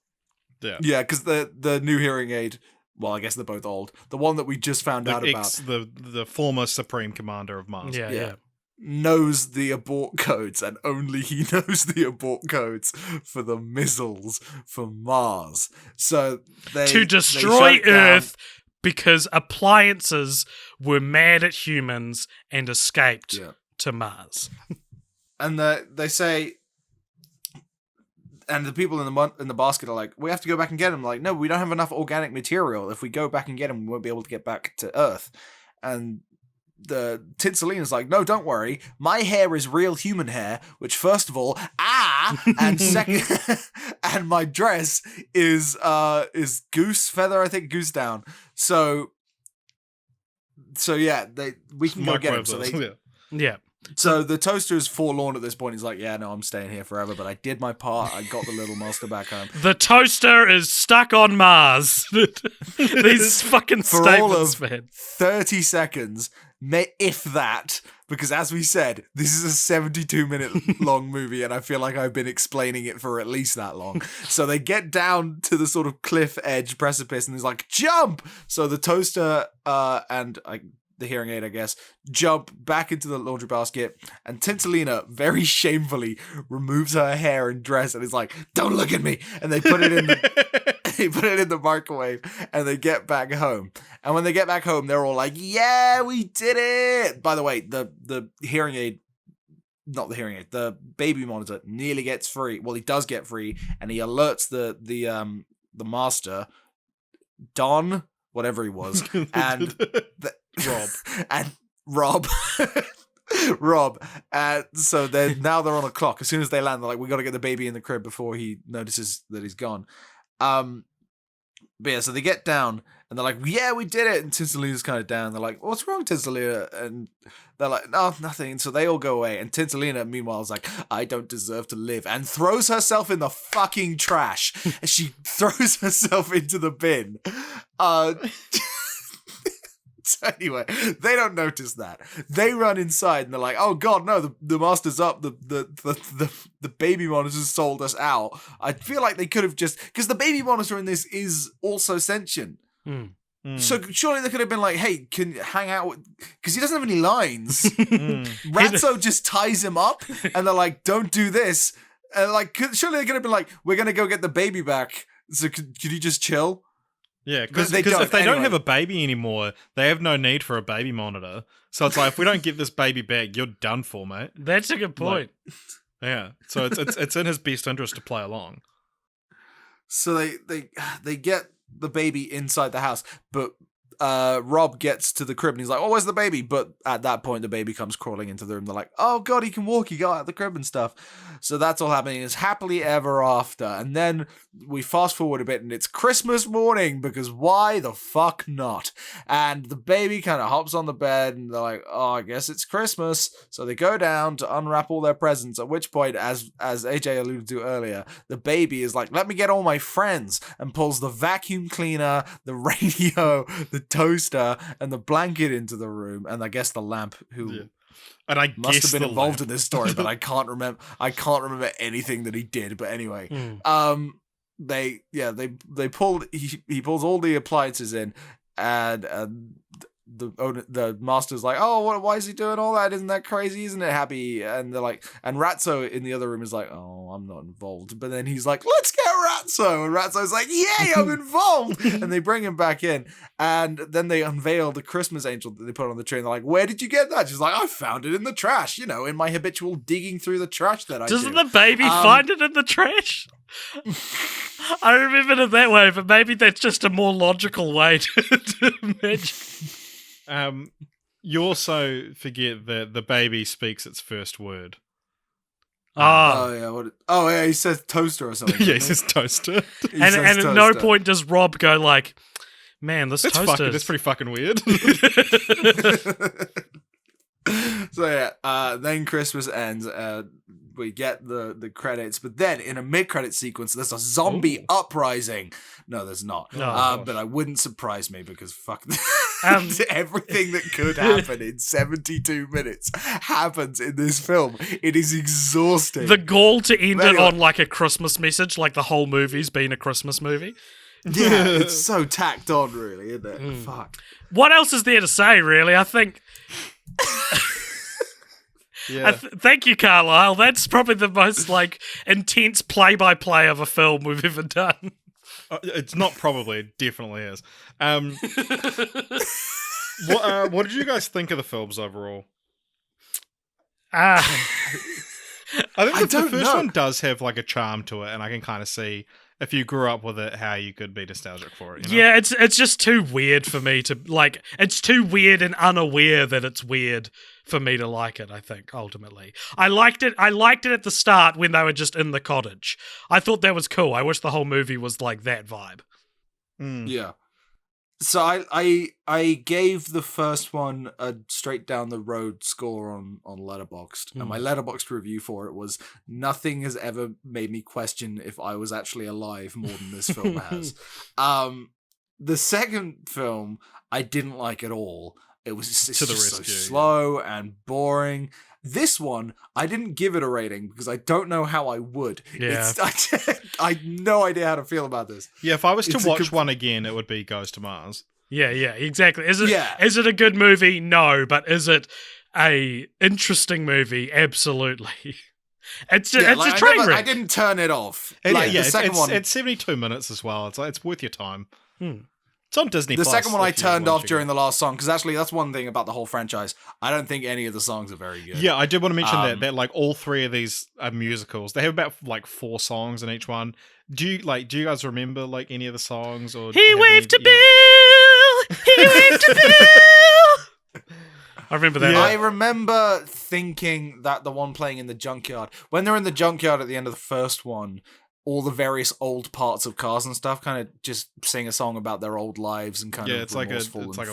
Yeah, because the new hearing aid, well, I guess they're both old. The one that we just found out about. The former Supreme Commander of Mars. Yeah. Knows the abort codes, and only he knows the abort codes for the missiles for Mars. So to destroy Earth because appliances were mad at humans and escaped to Mars. And they say... And the people in the basket are like, we have to go back and get him. Like, no, we don't have enough organic material. If we go back and get him, we won't be able to get back to Earth. And the Tinselina's like, no, don't worry. My hair is real human hair, which first of all, and second, and my dress is goose feather, I think, goose down. So yeah, we can go get him. So So the toaster is forlorn at this point. He's like, yeah, no, I'm staying here forever, but I did my part. I got the little master back home. The toaster is stuck on Mars. These fucking for statements, all of man. 30 seconds, if that, because as we said, this is a 72-minute long movie, and I feel like I've been explaining it for at least that long. So they get down to the sort of cliff edge precipice, and he's like, jump! So the toaster and the hearing aid, I guess, jump back into the laundry basket, and Tinselina very shamefully removes her hair and dress and is like, don't look at me! And they put it in the microwave, and they get back home. And when they get back home, they're all like, yeah, we did it! By the way, the hearing aid, not the hearing aid, the baby monitor nearly gets free. Well, he does get free, and he alerts the master, Don, whatever he was, and Rob. And Rob. So now they're on a clock. As soon as they land, they're like, we got to get the baby in the crib before he notices that he's gone. But yeah, so they get down, and they're like, yeah, we did it. And Tinselina's kind of down. They're like, what's wrong, Tinselina? And they're like, no, nothing. And so they all go away. And Tinselina, meanwhile, is like, I don't deserve to live. And throws herself in the fucking trash. And she throws herself into the bin. So anyway, they don't notice that. They run inside and they're like, "Oh God, no! The master's up. The baby monitor's sold us out." I feel like they could have just because the baby monitor in this is also sentient. So surely they could have been like, "Hey, can you hang out?" Because he doesn't have any lines. Ratso just ties him up, and they're like, "Don't do this." And like, surely they could have been like, "We're gonna go get the baby back. So could you just chill?" Yeah, because if they don't have a baby anymore, they have no need for a baby monitor. So it's like, if we don't get this baby back, you're done for, mate. That's a good point. Yeah, so it's in his best interest to play along. So they get the baby inside the house, but Rob gets to the crib and he's like, "Oh, where's the baby?" But at that point, the baby comes crawling into the room. They're like, "Oh God, he can walk. He got out of the crib and stuff." So that's all happening. It's happily ever after. And then we fast forward a bit and it's Christmas morning because why the fuck not? And the baby kind of hops on the bed and they're like, "Oh, I guess it's Christmas." So they go down to unwrap all their presents, at which point, as AJ alluded to earlier, the baby is like, "Let me get all my friends," and pulls the vacuum cleaner, the radio, the toaster, and the blanket into the room, and I guess the lamp, who and I must guess have been involved lamp. in this story, but I can't remember anything that he did. But anyway, they pulled he pulls all the appliances in, and the master's like, "Oh, why is he doing all that? Isn't that crazy? Isn't it happy?" And they're like, and Ratso in the other room is like, "Oh, I'm not involved." But then he's like, "Let's get Ratso," and Ratso's like, "Yay, I'm involved!" And they bring him back in, and then they unveil the Christmas angel that they put on the tree. And they're like, "Where did you get that?" She's like, "I found it in the trash. You know, in my habitual digging through the trash that I do." Doesn't the baby find it in the trash? I remember it that way, but maybe that's just a more logical way to imagine. You also forget that the baby speaks its first word. Oh yeah, he says toaster or something. Yeah, he says toaster. And at no point does Rob go like, "Man, this toaster that's pretty fucking weird." So yeah, then Christmas ends. We get the credits, but then in a mid-credit sequence, there's a zombie uprising. No, there's not. But it wouldn't surprise me because fuck, everything that could happen in 72 minutes happens in this film. It is exhausting. The goal to end it on like a Christmas message, like the whole movie's been a Christmas movie. Yeah, it's so tacked on, really, isn't it? Fuck. What else is there to say, really? I think... Yeah. Thank you, Carlyle. That's probably the most like intense play-by-play of a film we've ever done. It's not probably, it definitely is. What did you guys think of the films overall? I think the first one does have like a charm to it, and I can kind of see if you grew up with it how you could be nostalgic for it. You know? Yeah, it's just too weird for me to like. It's too weird and unaware that it's weird for me to like it. I think ultimately, I liked it. I liked it at the start when they were just in the cottage. I thought that was cool. I wish the whole movie was like that vibe. Yeah. So I gave the first one a straight down the road score on Letterboxd, and my Letterboxd review for it was, "Nothing has ever made me question if I was actually alive more than this film has." The second film I didn't like at all. It was just so slow and boring. This one, I didn't give it a rating because I don't know how I would. Yeah. I had no idea how to feel about this. Yeah, if I was to watch one again, it would be Goes to Mars. Yeah, exactly. Is it a good movie? No, but is it a interesting movie? Absolutely. It's a train wreck. I didn't turn it off. The second one, it's 72 minutes as well. It's worth your time. It's on Disney+. The second one I turned off during the last song, because actually that's one thing about the whole franchise. I don't think any of the songs are very good. Yeah, I did want to mention that like all three of these are musicals. They have about like 4 songs in each one. Do you guys remember like any of the songs? Or He waved to Bill. He waved to Bill. I remember that. Yeah. I remember thinking that the one playing in the junkyard, when they're in the junkyard at the end of the first one, all the various old parts of cars and stuff kind of just sing a song about their old lives and kind of it's like a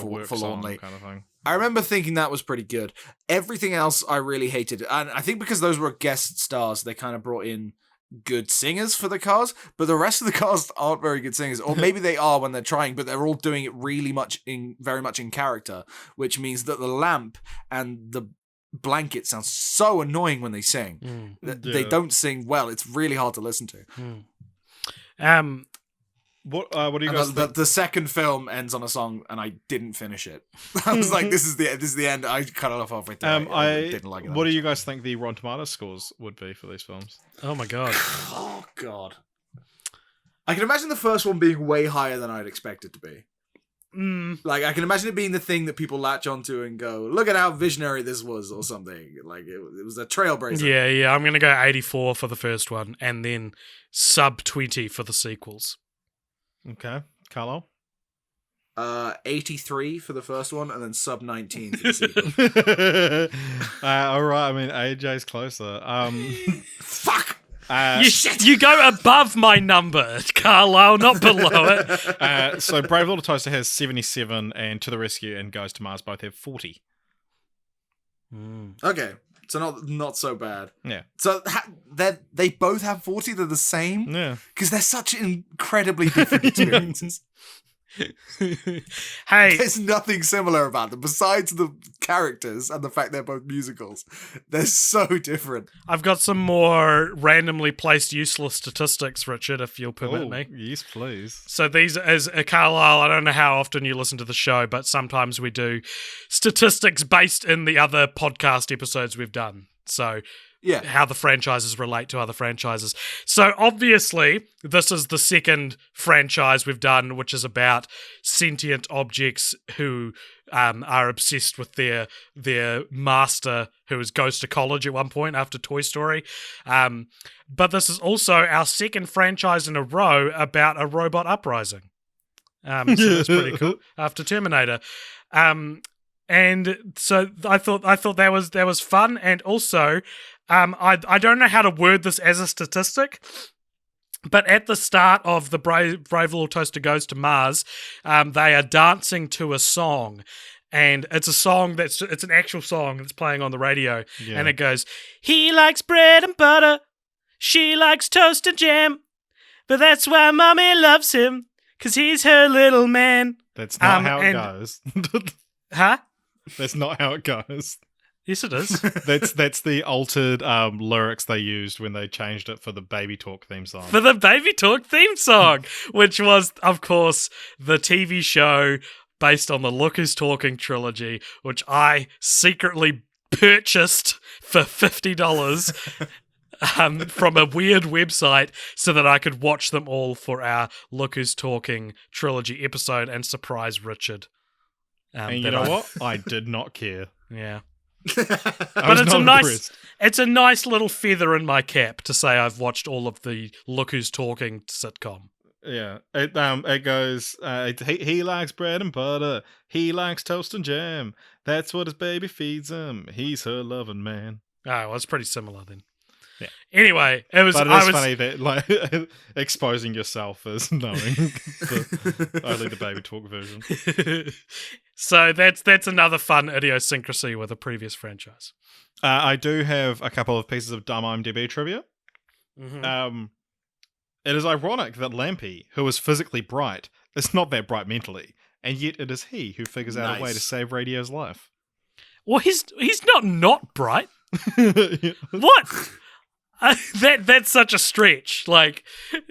work forlornly. song kind of thing. I remember thinking that was pretty good. Everything else I really hated. And I think because those were guest stars, they kind of brought in good singers for the cast, but the rest of the cast aren't very good singers, or maybe they are when they're trying, but they're all doing it very much in character, which means that the lamp and the blanket sounds so annoying when they sing. They don't sing well. It's really hard to listen to. What do you guys think? The second film ends on a song, and I didn't finish it. I was like, "This is the end." I cut it off halfway through. I didn't like it. What do you guys think the Rotten Tomatoes scores would be for these films? Oh my god! Oh god! I can imagine the first one being way higher than I'd expect it to be. Like, I can imagine it being the thing that people latch onto and go, "Look at how visionary this was," or something. Like it was a trailblazer. Yeah. I'm gonna go 84 for the first one, and then sub 20 for the sequels. Okay, Carlyle? 83 for the first one, and then sub 19 for the sequel. All right, I mean, AJ's closer. Fuck! You go above my number, Carlyle, not below it. So Brave Little Toaster has 77, and To the Rescue and Goes to Mars both have 40. Okay, so not so bad. Yeah. So they both have 40. They're the same. Yeah. Because they're such incredibly different experiences. Hey, There's nothing similar about them besides the characters and the fact they're both musicals. They're so different. I've got some more randomly placed useless statistics, Richard, if you'll permit me. Yes, please. So these, as a Carlyle, I don't know how often you listen to the show, but sometimes we do statistics based in the other podcast episodes we've done. So Yeah. how the franchises relate to other franchises. So obviously, this is the second franchise we've done, which is about sentient objects who are obsessed with their master, who goes to college at one point after Toy Story. But this is also our second franchise in a row about a robot uprising. So that's pretty cool. After Terminator. And so I thought that was fun, and also I don't know how to word this as a statistic, but at the start of the Brave Little Toaster Goes to Mars, they are dancing to a song, and it's a song it's an actual song that's playing on the radio, and it goes, "He likes bread and butter, she likes toast and jam, but that's why mommy loves him, 'cause he's her little man." That's not how it goes. Huh? That's not how it goes. Yes, it is. That's the altered lyrics they used when they changed it for the Baby Talk theme song. For the Baby Talk theme song, which was, of course, the TV show based on the Look Who's Talking trilogy, which I secretly purchased for $50 from a weird website so that I could watch them all for our Look Who's Talking trilogy episode and surprise Richard. And you know what? I did not care. Yeah. But it's a nice little feather in my cap to say I've watched all of the Look Who's Talking sitcom. Yeah, it goes. He likes bread and butter. He likes toast and jam. That's what his baby feeds him. He's her loving man. Oh, well, it's pretty similar then. Yeah. Anyway, it was funny that like exposing yourself as knowing only the Baby Talk version. So that's another fun idiosyncrasy with a previous franchise. I do have a couple of pieces of dumb IMDb trivia. Mm-hmm. It is ironic that Lampy, who is physically bright, is not that bright mentally, and yet it is he who figures out a way to save Radio's life. Well, he's not bright. What? That's such a stretch. Like,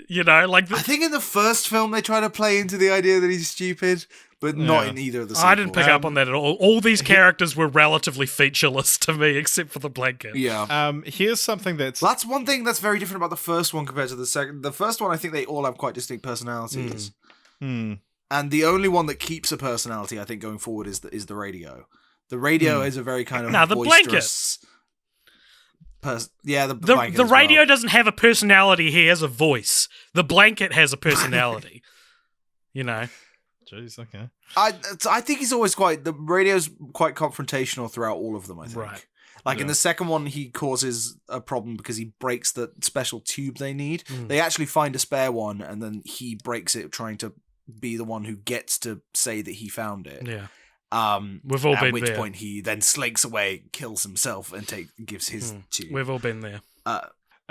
you know, like I think in the first film they try to play into the idea that he's stupid, but not in either of the sequels. I didn't pick up on that at all. All these characters were relatively featureless to me, except for the blanket. Yeah. Here's something that's one thing that's very different about the first one compared to the second. The first one, I think they all have quite distinct personalities. And the only one that keeps a personality, I think, going forward is the radio. The radio is a very kind of the boisterous... blanket. The radio doesn't have a personality. He has a voice. The blanket has a personality. You know. Jeez, okay. I think he's always the radio's quite confrontational throughout all of them, I think. Right. Like in the second one, he causes a problem because he breaks the special tube they need. They actually find a spare one, and then he breaks it, trying to be the one who gets to say that he found it. Yeah. We've all been at which there. point he then slinks away, kills himself, and gives his tube. We've all been there.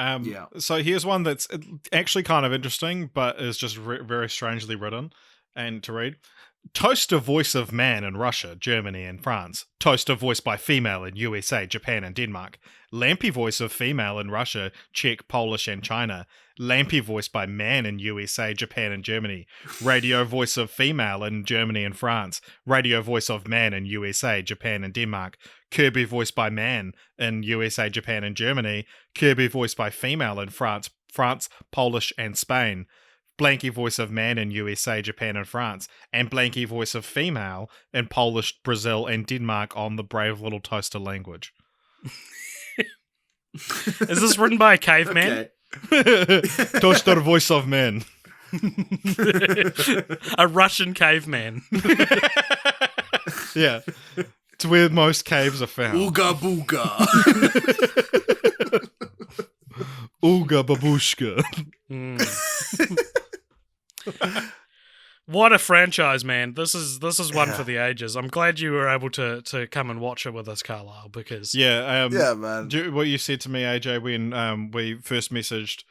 Yeah. So here's one that's actually kind of interesting, but is just very strangely written and to read. Toaster voice of man in Russia, Germany, and France. Toaster voiced by female in USA, Japan, and Denmark. Lampy voice of female in Russia, Czech, Polish, and China. Lampy voiced by man in USA, Japan, and Germany. Radio voice of female in Germany and France. Radio voice of man in USA, Japan, and Denmark. Kirby voiced by man in USA, Japan, and Germany. Kirby voiced by female in France, Polish, and Spain. Blanky voice of man in USA, Japan, and France, and Blanky voice of female in Polish, Brazil, and Denmark on the Brave Little Toaster language. Is this written by a caveman? Toaster voice of man. A Russian caveman. Yeah. It's where most caves are found. Ooga booga. Ooga babushka. What a franchise, man! This is one for the ages. I'm glad you were able to come and watch it with us, Carlyle. Because yeah, man. What you said to me, AJ, when we first messaged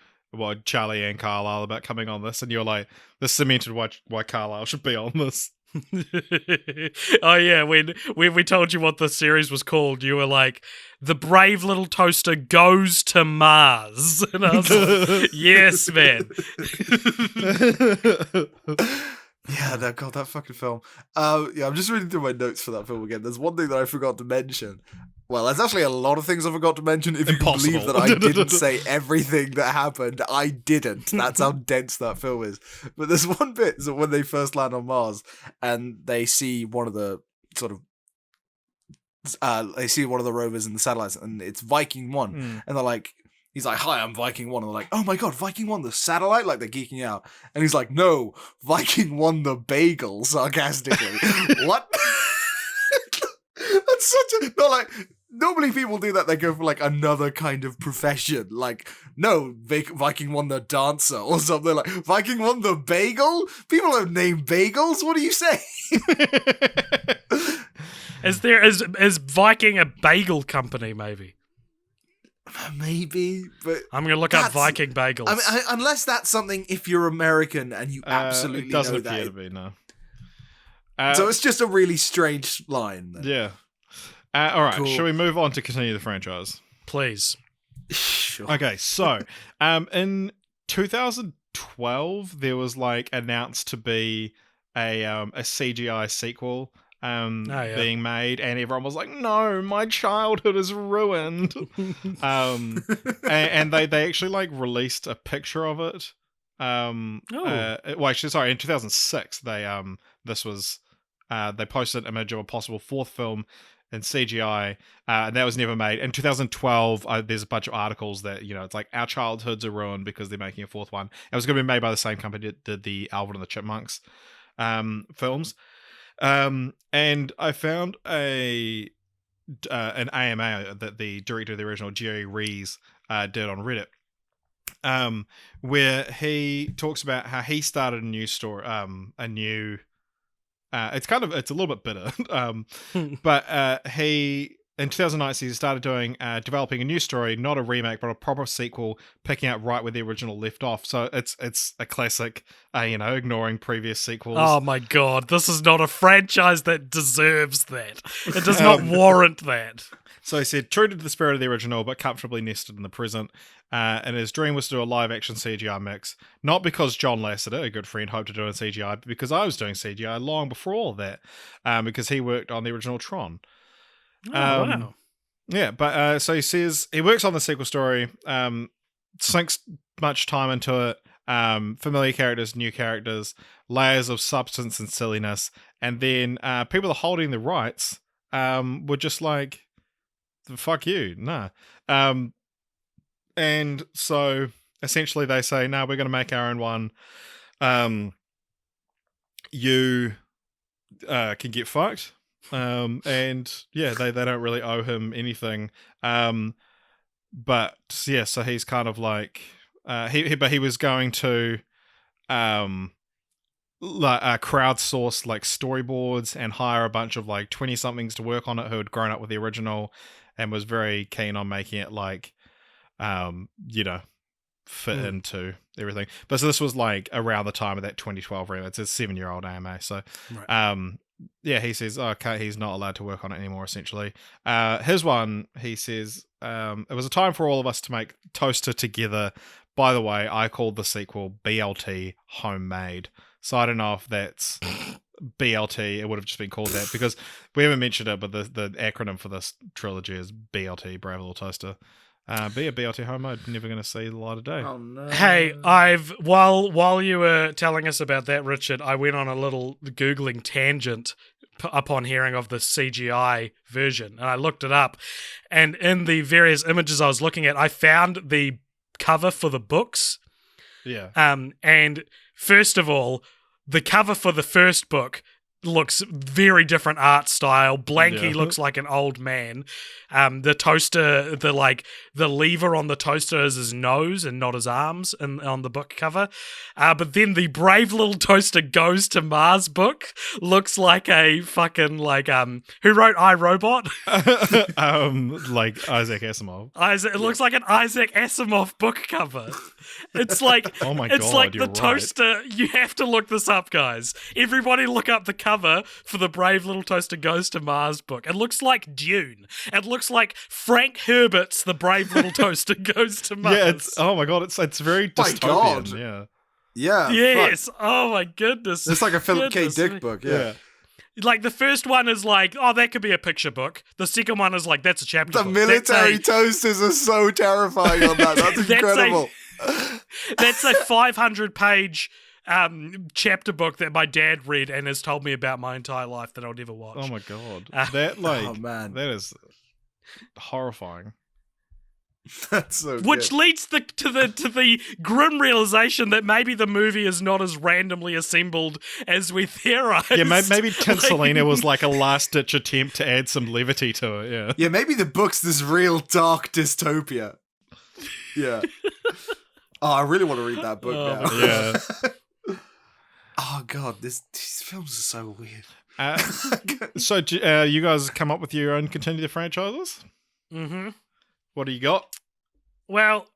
Charlie and Carlyle about coming on this, and you're like, "This cemented why Carlyle should be on this." Oh yeah, when we told you what the series was called, you were like, "The Brave Little Toaster Goes to Mars," and I was like, "Yes, man." Yeah, God, that fucking film. Yeah, I'm just reading through my notes for that film again. There's one thing that I forgot to mention. Well, there's actually a lot of things I forgot to mention. If you can believe that I didn't say everything that happened, I didn't. That's how dense that film is. But there's one bit so when they first land on Mars and they see one of the sort of they see one of the rovers and the satellites, and it's Viking 1, and they're like, he's like, "Hi, I'm Viking 1," and they're like, "Oh my god, Viking 1, the satellite?" Like, they're geeking out. And he's like, "No, Viking 1, the bagel," sarcastically. What? That's such a... Not like... Normally people do that, they go for like another kind of profession. Like, no, Viking 1 the dancer or something. Like, Viking 1 the bagel? People don't name bagels, what do you say? Is Viking a bagel company, maybe? Maybe, but... I'm going to look up Viking bagels. I mean, unless that's something if you're American and you absolutely know that. It doesn't appear to be, no. So it's just a really strange line. Then. Yeah. All right, Cool. Shall we move on to continue the franchise? Please. Sure. Okay, so in 2012, there was like announced to be a CGI sequel being made, and everyone was like, "No, my childhood is ruined." And they actually like released a picture of it. Sorry, in 2006, they they posted an image of a possible fourth film in CGI, and that was never made. In 2012, there's a bunch of articles that, it's like, our childhoods are ruined because they're making a fourth one. It was going to be made by the same company that did the Alvin and the Chipmunks films. And I found an AMA that the director of the original, Jerry Rees, did on Reddit, where he talks about how he started a new story, it's a little bit bitter, but he in 2019 he started developing a new story, not a remake but a proper sequel, picking up right where the original left off. So it's a classic, ignoring previous sequels. Oh my god, this is not a franchise that deserves that. It does not warrant that. So he said, true to the spirit of the original, but comfortably nested in the present. And his dream was to do a live-action CGI mix. Not because John Lasseter, a good friend, hoped to do it in CGI, but because I was doing CGI long before all of that. Because he worked on the original Tron. Wow. Yeah, but so he says he works on the sequel story, sinks much time into it, familiar characters, new characters, layers of substance and silliness, and then people that are holding the rights were just like, fuck you, nah. And so essentially they say, no, we're going to make our own one. You can get fucked. And yeah, they don't really owe him anything. But yeah, so he's kind of like, he was going to crowdsource like storyboards and hire a bunch of like 20-somethings to work on it who had grown up with the original and was very keen on making it like fit into everything. But so this was like around the time of that 2012 remake. It's a 7-year-old AMA. So, Right. he says, okay, he's not allowed to work on it anymore, essentially. His one, he says, it was a time for all of us to make Toaster together. By the way, I called the sequel BLT Homemade. So I don't know if that's BLT. It would have just been called that because we haven't mentioned it, but the acronym for this trilogy is BLT, Brave Little Toaster. Be a BLT Homemade, never going to see the light of day. Oh no! Hey, while you were telling us about that, Richard, I went on a little Googling tangent upon hearing of the CGI version, and I looked it up, and in the various images I was looking at, I found the cover for the books. Yeah. And first of all, the cover for the first book looks very different art style. Blanky looks like an old man. The toaster, the lever on the toaster is his nose and not his arms on the book cover. But then the Brave Little Toaster Goes to Mars book looks like a fucking who wrote I, Robot? Like Isaac Asimov. It looks like an Isaac Asimov book cover. It's like oh my it's god, like you're the toaster. You have to look this up, guys. Everybody look up the cover for the Brave Little Toaster Goes to Mars book. It looks like Dune. It looks like Frank Herbert's The Brave Little Toaster Goes to Mars. Yeah, oh my god, it's very dystopian. God. Yeah. Yeah. Yes. Fuck. Oh my goodness. It's like a Philip K. Goodness Dick me. book. Yeah. Like the first one is like, oh, that could be a picture book. The second one is like, that's a chapter The book. military toasters are so terrifying on that. That's incredible. That's a 500-page chapter book that my dad read and has told me about my entire life that I'll never watch. Oh my god. Oh man, that is horrifying. That's so Which good. leads to the grim realization that maybe the movie is not as randomly assembled as we theorized. Yeah, maybe Tinselina was like a last-ditch attempt to add some levity to it, yeah. Yeah, maybe the book's this real dark dystopia. Yeah. Oh, I really want to read that book now. Yeah. Oh god, these films are so weird. So you guys come up with your own continue the franchises? Mm-hmm. What do you got? Well,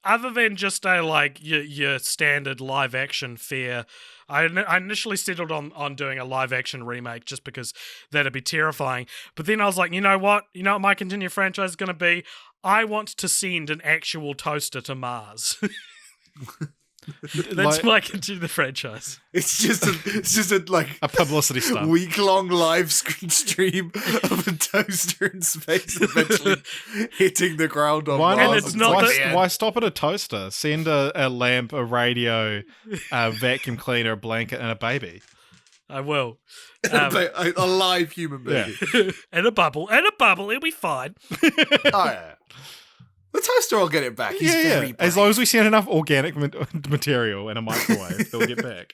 other than just your standard live action fare, I initially settled on doing a live action remake just because that'd be terrifying. But then I was like, you know what my continue franchise is going to be? I want to send an actual toaster to Mars. That's my continue the franchise. It's just A publicity stunt. week-long live stream of a toaster in space eventually hitting the ground on Why Mars. And it's not why stop at a toaster? Send a lamp, a radio, a vacuum cleaner, a blanket, and a baby. I will. a live human being. And a bubble, it'll be fine. Oh yeah. The toaster will get it back. He's very brave. As long as we send enough organic material in a microwave, they'll get back.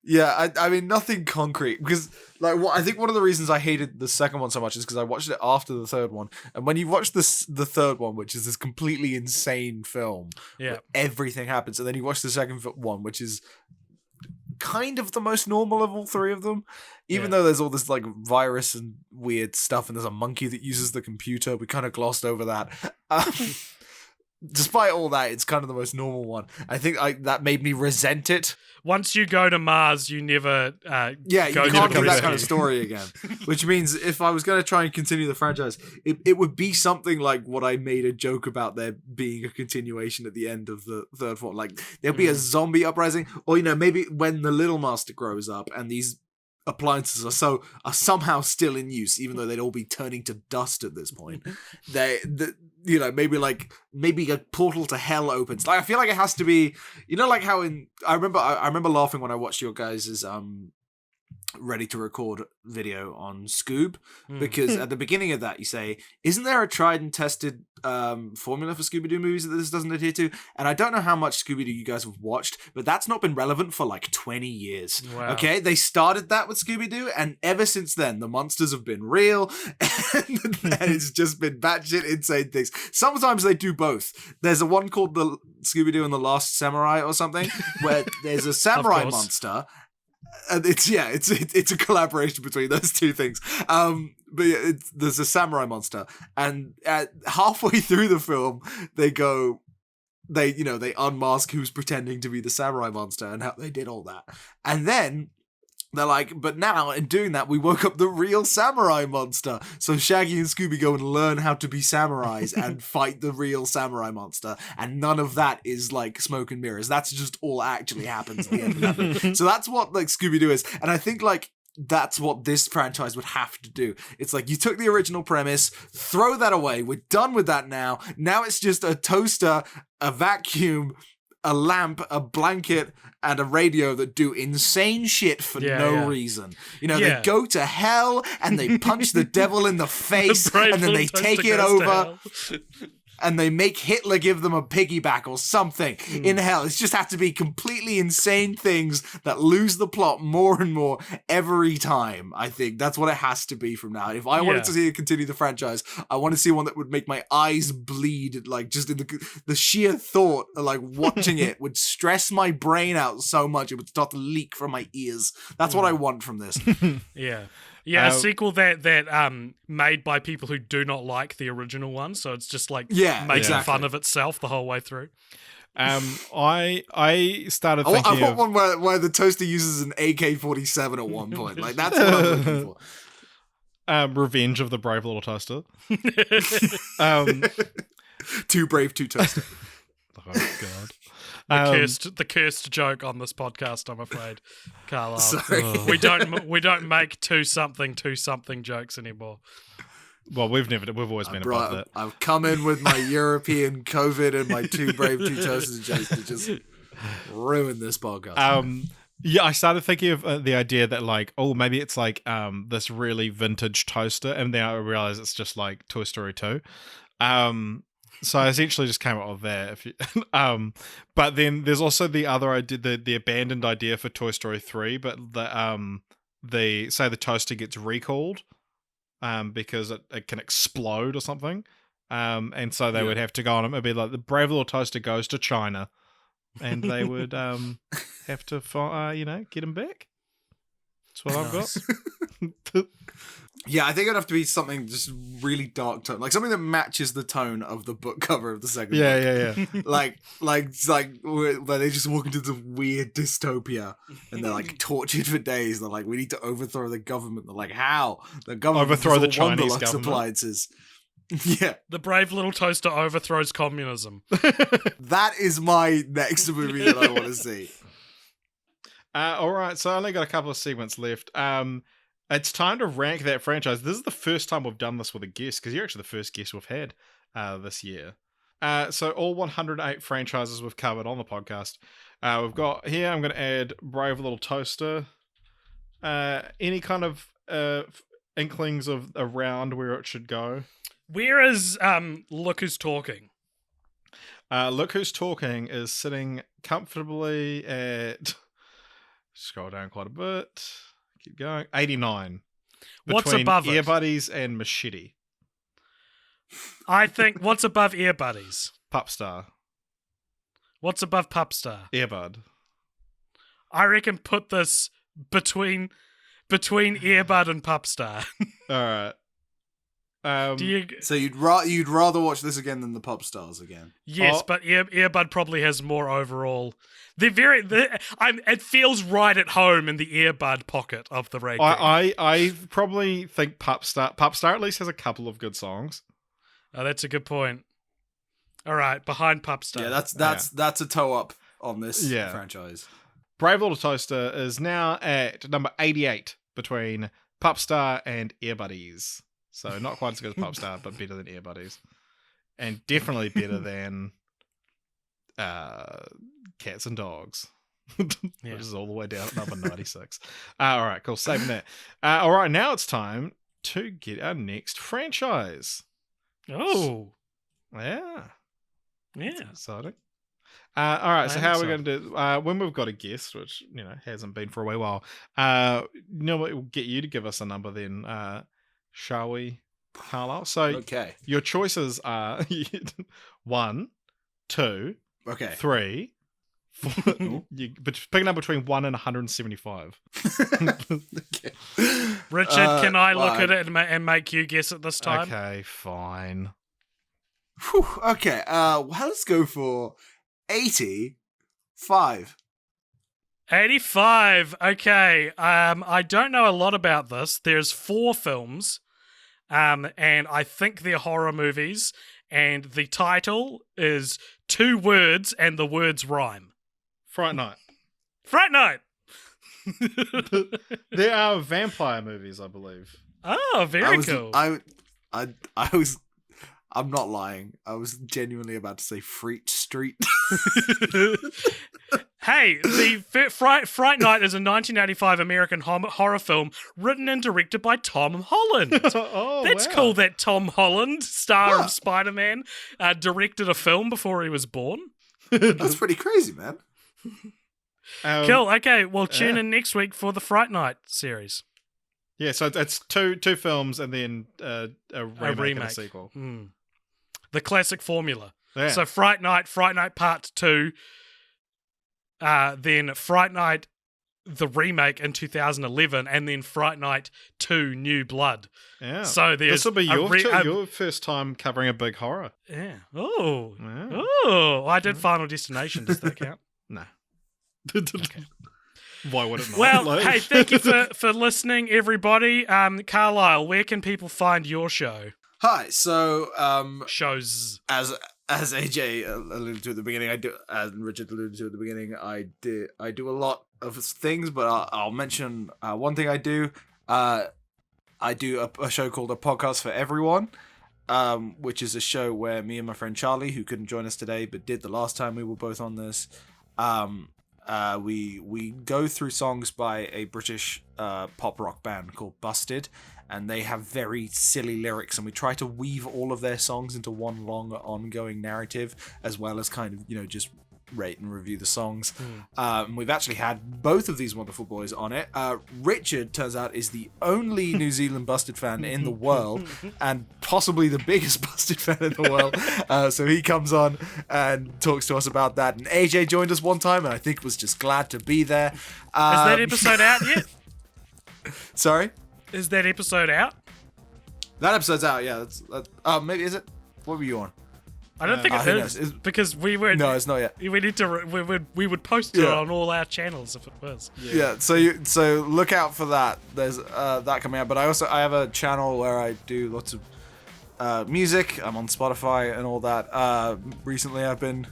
Yeah, I mean nothing concrete because I think one of the reasons I hated the second one so much is because I watched it after the third one, and when you watch the third one, which is this completely insane film, Yeah, where everything happens, and then you watch the second one, which is kind of the most normal of all three of them, even though there's all this like virus and weird stuff, and there's a monkey that uses the computer. We kind of glossed over that. Despite all that, it's kind of the most normal one. I think that made me resent it. once you go to Mars, you never Yeah, you go to can't the do that rescue. kind of story again. Which means if I was going to try and continue the franchise, it would be something like what I made a joke about there being a continuation at the end of the third one. Like, there'll be a zombie uprising, or, maybe when the Little Master grows up and these appliances are somehow still in use, even though they'd all be turning to dust at this point. Maybe a portal to hell opens. Like, I feel like it has to be, like how I remember laughing when I watched your guys' ready to record video on Scoob, because at the beginning of that you say, isn't there a tried and tested formula for Scooby-Doo movies that this doesn't adhere to? And I don't know how much Scooby-Doo you guys have watched, but that's not been relevant for like 20 years. Wow. Okay, they started that with Scooby-Doo, and ever since then the monsters have been real, and it's just been batshit insane things. Sometimes they do both. There's a one called the Scooby-Doo and the Last Samurai or something, where there's a samurai monster. And it's a collaboration between those two things. But yeah, there's a samurai monster, and halfway through the film, they unmask who's pretending to be the samurai monster and how they did all that. And then they're like, but now in doing that, we woke up the real samurai monster. So Shaggy and Scooby go and learn how to be samurais and fight the real samurai monster. And none of that is like smoke and mirrors. That's just all actually happens at the end of that movie. So that's what like Scooby-Doo is. And I think like that's what this franchise would have to do. It's like you took the original premise, throw that away. We're done with that now. Now it's just a toaster, a vacuum, a lamp, a blanket, and a radio that do insane shit for no reason. They go to hell and they punch the devil in the face and then they take it over and they make Hitler give them a piggyback or something in hell. It just has to be completely insane things that lose the plot more and more every time. I think that's what it has to be from now. If I wanted to see it continue the franchise, I want to see one that would make my eyes bleed, like just in the sheer thought of like watching it would stress my brain out so much it would start to leak from my ears. That's what I want from this. Yeah, a sequel that made by people who do not like the original one, so it's just like making fun of itself the whole way through. I started thinking I want one where the toaster uses an AK-47 at one point. Like that's what I'm looking for. Revenge of the Brave Little Toaster. Too brave, too toaster. Oh God. The cursed joke on this podcast, I'm afraid, Carlyle. Sorry. We don't make two something jokes anymore. Well, we've always been above that. I've come in with my European COVID and my too brave, too toasted jokes to just ruin this podcast. Yeah, I started thinking of the idea that like, oh, maybe it's like this really vintage toaster, and then I realized it's just like Toy Story 2. So I essentially just came up with that. But then there's also the other idea, the abandoned idea for Toy Story 3, but the toaster gets recalled because it can explode or something. And so they would have to go on it. It'd be like the Brave Little Toaster goes to China, and they would have to get him back. That's what I've got. Yeah, I think it'd have to be something just really dark tone, like something that matches the tone of the book cover of the second book. Yeah. like where they just walk into the weird dystopia and they're like tortured for days. They're like, we need to overthrow the government. They're like, how? The government overthrow the Chinese government appliances. Yeah, the Brave Little Toaster overthrows communism. That is my next movie that I want to see. All right, so I only got a couple of segments left. It's time to rank that franchise. This is the first time we've done this with a guest, because you're actually the first guest we've had this year. So all 108 franchises we've covered on the podcast. We've got here, I'm going to add Brave Little Toaster. Any kind of inklings of around where it should go? Where is Look Who's Talking? Look Who's Talking is sitting comfortably at... Scroll down quite a bit. Keep going. 89. What's above it? Ear Buddies and Machete. I think what's above Ear Buddies? Pupstar. What's above Pupstar? Earbud. I reckon put this between Earbud and Pupstar. All right. So you'd rather watch this again than the Pop Stars again? Yes, but Earbud probably has more overall. It feels right at home in the Earbud pocket of the ranking. I probably think Pupstar at least has a couple of good songs. Oh, that's a good point. All right, behind Pupstar. Yeah, that's a toe up on this franchise. Brave Little Toaster is now at number 88 between Pupstar and Ear Buddies. So not quite as good as Pupstar, but better than Ear Buddies. And definitely better than Cats and Dogs. Which is all the way down at number 96. All right, cool. Saving that. All right, now it's time to get our next franchise. Oh. Yeah. Yeah. That's exciting. All right, so how are we going to do when we've got a guest, which hasn't been for a wee while, we'll get you to give us a number then, shall we, Carlyle? So okay. Your choices are 1, 2, 3, Picking up between 1 and 175. Okay. Richard, can I look fine. at it and make you guess it this time? Okay, fine. Whew, okay, well, let's go for 85. 85. Okay. I don't know a lot about this. There's 4 films, and I think they're horror movies, and the title is 2 words, and the words rhyme. Fright Night. Fright Night! There are vampire movies, I believe. Oh, very cool. I'm not lying. I was genuinely about to say Freak Street. Hey, the Fright Night is a 1985 American horror film written and directed by Tom Holland. Oh, That's wow. cool that Tom Holland, star Huh. of Spider-Man, directed a film before he was born. That's pretty crazy, man. Cool. Okay, well, tune in next week for the Fright Night series. Yeah, so it's two films and then a remake and a sequel. The classic formula. Yeah. So Fright Night Part 2, then Fright Night the remake in 2011, and then Fright Night 2 New Blood. Yeah. So there's this will be a your first time covering a big horror. Yeah. Oh. Yeah. Oh. I did Final Destination. Does that count? No. Okay. Why would it not? Well, hey, thank you for listening, everybody. Carlyle, where can people find your show? Hi. So, Shows. as AJ alluded to at the beginning, as Richard alluded to at the beginning, I do a lot of things, but I'll mention one thing I do. I do a show called A Podcast for Everyone, which is a show where me and my friend Charlie, who couldn't join us today but did the last time we were both on this, we go through songs by a British pop rock band called Busted, and they have very silly lyrics, and we try to weave all of their songs into one long ongoing narrative, as well as kind of, just rate and review the songs. We've actually had both of these wonderful boys on it. Richard, turns out, is the only New Zealand Busted fan in the world, and possibly the biggest Busted fan in the world. So he comes on and talks to us about that. And AJ joined us one time, and I think was just glad to be there. Is that episode out yet? Sorry? Is that episode out? That episode's out, yeah. Maybe, is it? What were you on? I don't think it who is, knows? because we were. No, it's not yet. We need to. We would post it Yeah. on all our channels if it was. Yeah, so look out for that. There's that coming out, but I have a channel where I do lots of music. I'm on Spotify and all that. Recently I've been,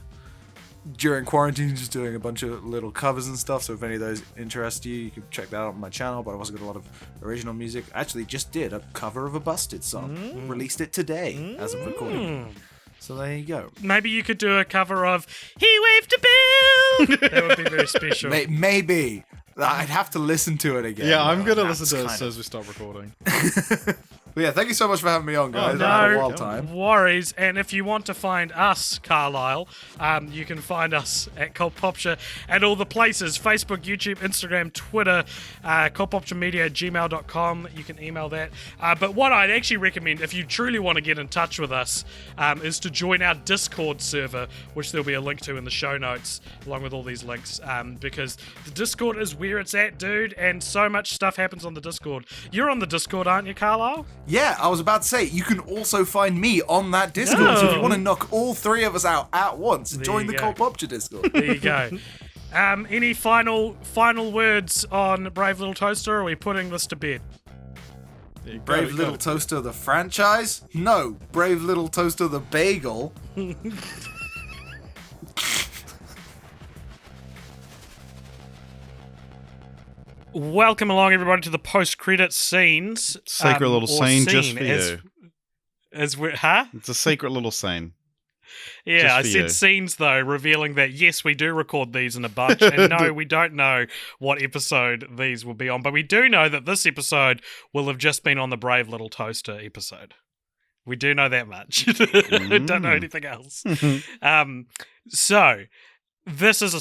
during quarantine, just doing a bunch of little covers and stuff, so if any of those interest you, you can check that out on my channel. But I've also got a lot of original music. I actually just did a cover of a Busted song. Released it today as of recording. So there you go. Maybe you could do a cover of "He Waved a Bill." That would be very special. Maybe. I'd have to listen to it again. Yeah, I'm going to That's listen to it as kind soon as we stop recording. But yeah, thank you so much for having me on, guys. no I had a No wild time. worries. And if you want to find us, Carlyle, you can find us at Culpopture at all the places: Facebook, YouTube, Instagram, Twitter, culpopturemedia@gmail.com. You can email that. But what I'd actually recommend, if you truly want to get in touch with us, is to join our Discord server, which there'll be a link to in the show notes, along with all these links, because the Discord is where it's at, dude, and so much stuff happens on the Discord. You're on the Discord, aren't you, Carlyle? Yeah, I was about to say, you can also find me on that Discord. So if you Oh. want to knock all three of us out at once, join you the go. Culpopture Discord. There you go. Any final words on Brave Little Toaster, or are we putting this to bed? Brave Little Toaster, the franchise? No, Brave Little Toaster, the bagel. Welcome along, everybody, to the post-credit scenes. Secret little or scene just for as, you. As we're, huh? It's a secret little scene. Yeah, Just I for said you. scenes, though, revealing that, yes, we do record these in a bunch, and no, we don't know what episode these will be on, but we do know that this episode will have just been on the Brave Little Toaster episode. We do know that much. Don't know anything else. So, This is a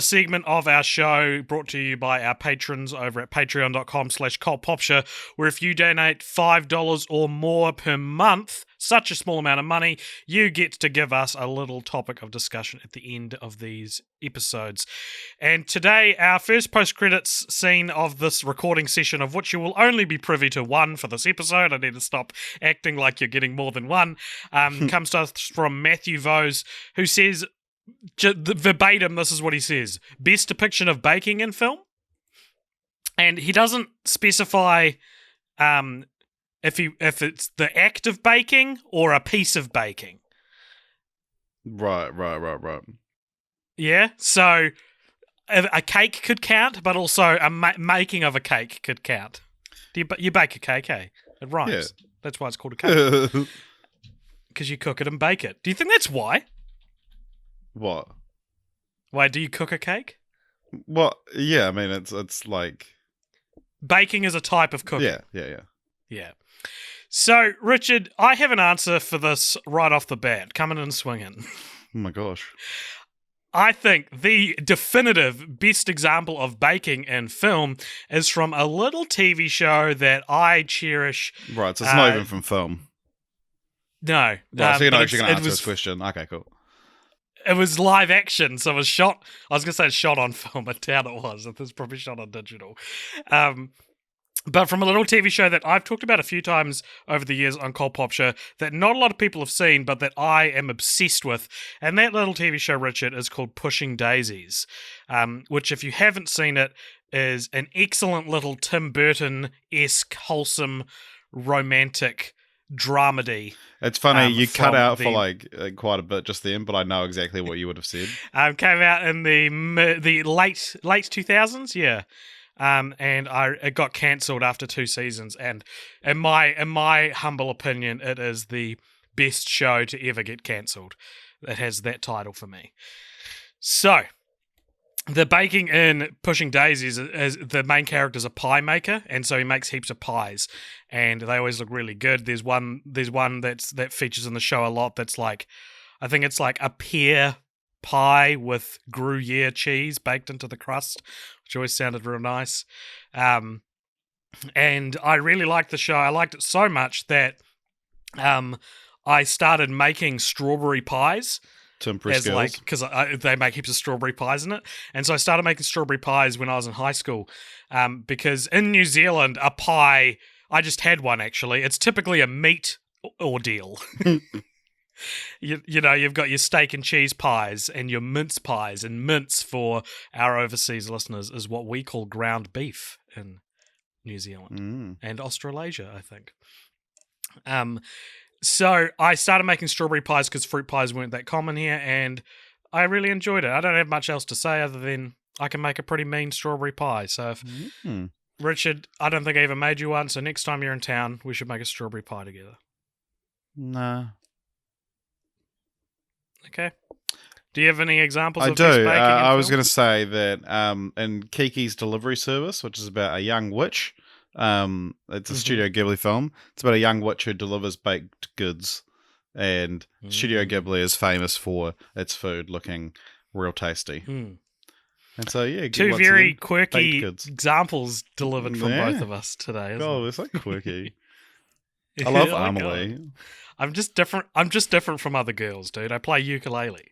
segment of our show brought to you by our patrons over at patreon.com/cultpopture, where if you donate $5 or more per month, such a small amount of money, you get to give us a little topic of discussion at the end of these episodes. And today, our first post-credits scene of this recording session, of which you will only be privy to one for this episode, I need to stop acting like you're getting more than one, comes to us from Matthew Vose, who says, verbatim, this is what he says: best depiction of baking in film. And he doesn't specify if it's the act of baking or a piece of baking. Right. Yeah, so a cake could count, but also a making of a cake could count. You bake a cake, eh? It rhymes. Yeah. That's why it's called a cake. Because you cook it and bake it. Do you think that's why? What? Why do you cook a cake? Well, yeah, I mean, it's like... Baking is a type of cooking. Yeah. So, Richard, I have an answer for this right off the bat, coming in swinging. Oh my gosh. I think the definitive best example of baking in film is from a little TV show that I cherish. Right, so it's not even from film. No. Right, so you're not but actually going to it answer was- this question. Okay, cool. It was live action, so it was shot. I was going to say shot on film, I doubt it was. It was probably shot on digital. But from a little TV show that I've talked about a few times over the years on Cult Pop Show that not a lot of people have seen, but that I am obsessed with. And that little TV show, Richard, is called Pushing Daisies, which, if you haven't seen it, is an excellent little Tim Burton-esque, wholesome, romantic dramedy. It's funny, you cut from out the- for like quite a bit just then, but I know exactly what you would have said. Came out in the late 2000s, yeah. And it got cancelled after 2 seasons. And in my humble opinion, it is the best show to ever get cancelled. It has that title for me. So, the baking in Pushing Daisies is the main character's a pie maker, and so he makes heaps of pies, and they always look really good. There's one that features in the show a lot. That's like, I think it's like a pear pie with Gruyere cheese baked into the crust, which always sounded real nice. And I really liked the show. I liked it so much that I started making strawberry pies. To impress girls. Like, because they make heaps of strawberry pies in it. And so I started making strawberry pies when I was in high school, because in New Zealand, a pie, I just had one actually, it's typically a meat ordeal. You know, you've got your steak and cheese pies and your mince pies, and mince, for our overseas listeners, is what we call ground beef in New Zealand and Australasia, I think. So I started making strawberry pies because fruit pies weren't that common here, and I really enjoyed it. I don't have much else to say other than I can make a pretty mean strawberry pie. So if Richard, I don't think I ever made you one, so next time you're in town, we should make a strawberry pie together. Nah. Okay. Do you have any examples I of best do. baking in I was film? going to say that in Kiki's Delivery Service, which is about a young witch, it's a Studio Ghibli film. It's about a young witch who delivers baked goods, and Studio Ghibli is famous for its food looking real tasty. And so, yeah, two once very again, quirky baked goods. examples delivered from Yeah. both of us today. Isn't Oh, it? they're so quirky. I love Oh my Amelie. God. I'm just different from other girls, dude. I play ukulele.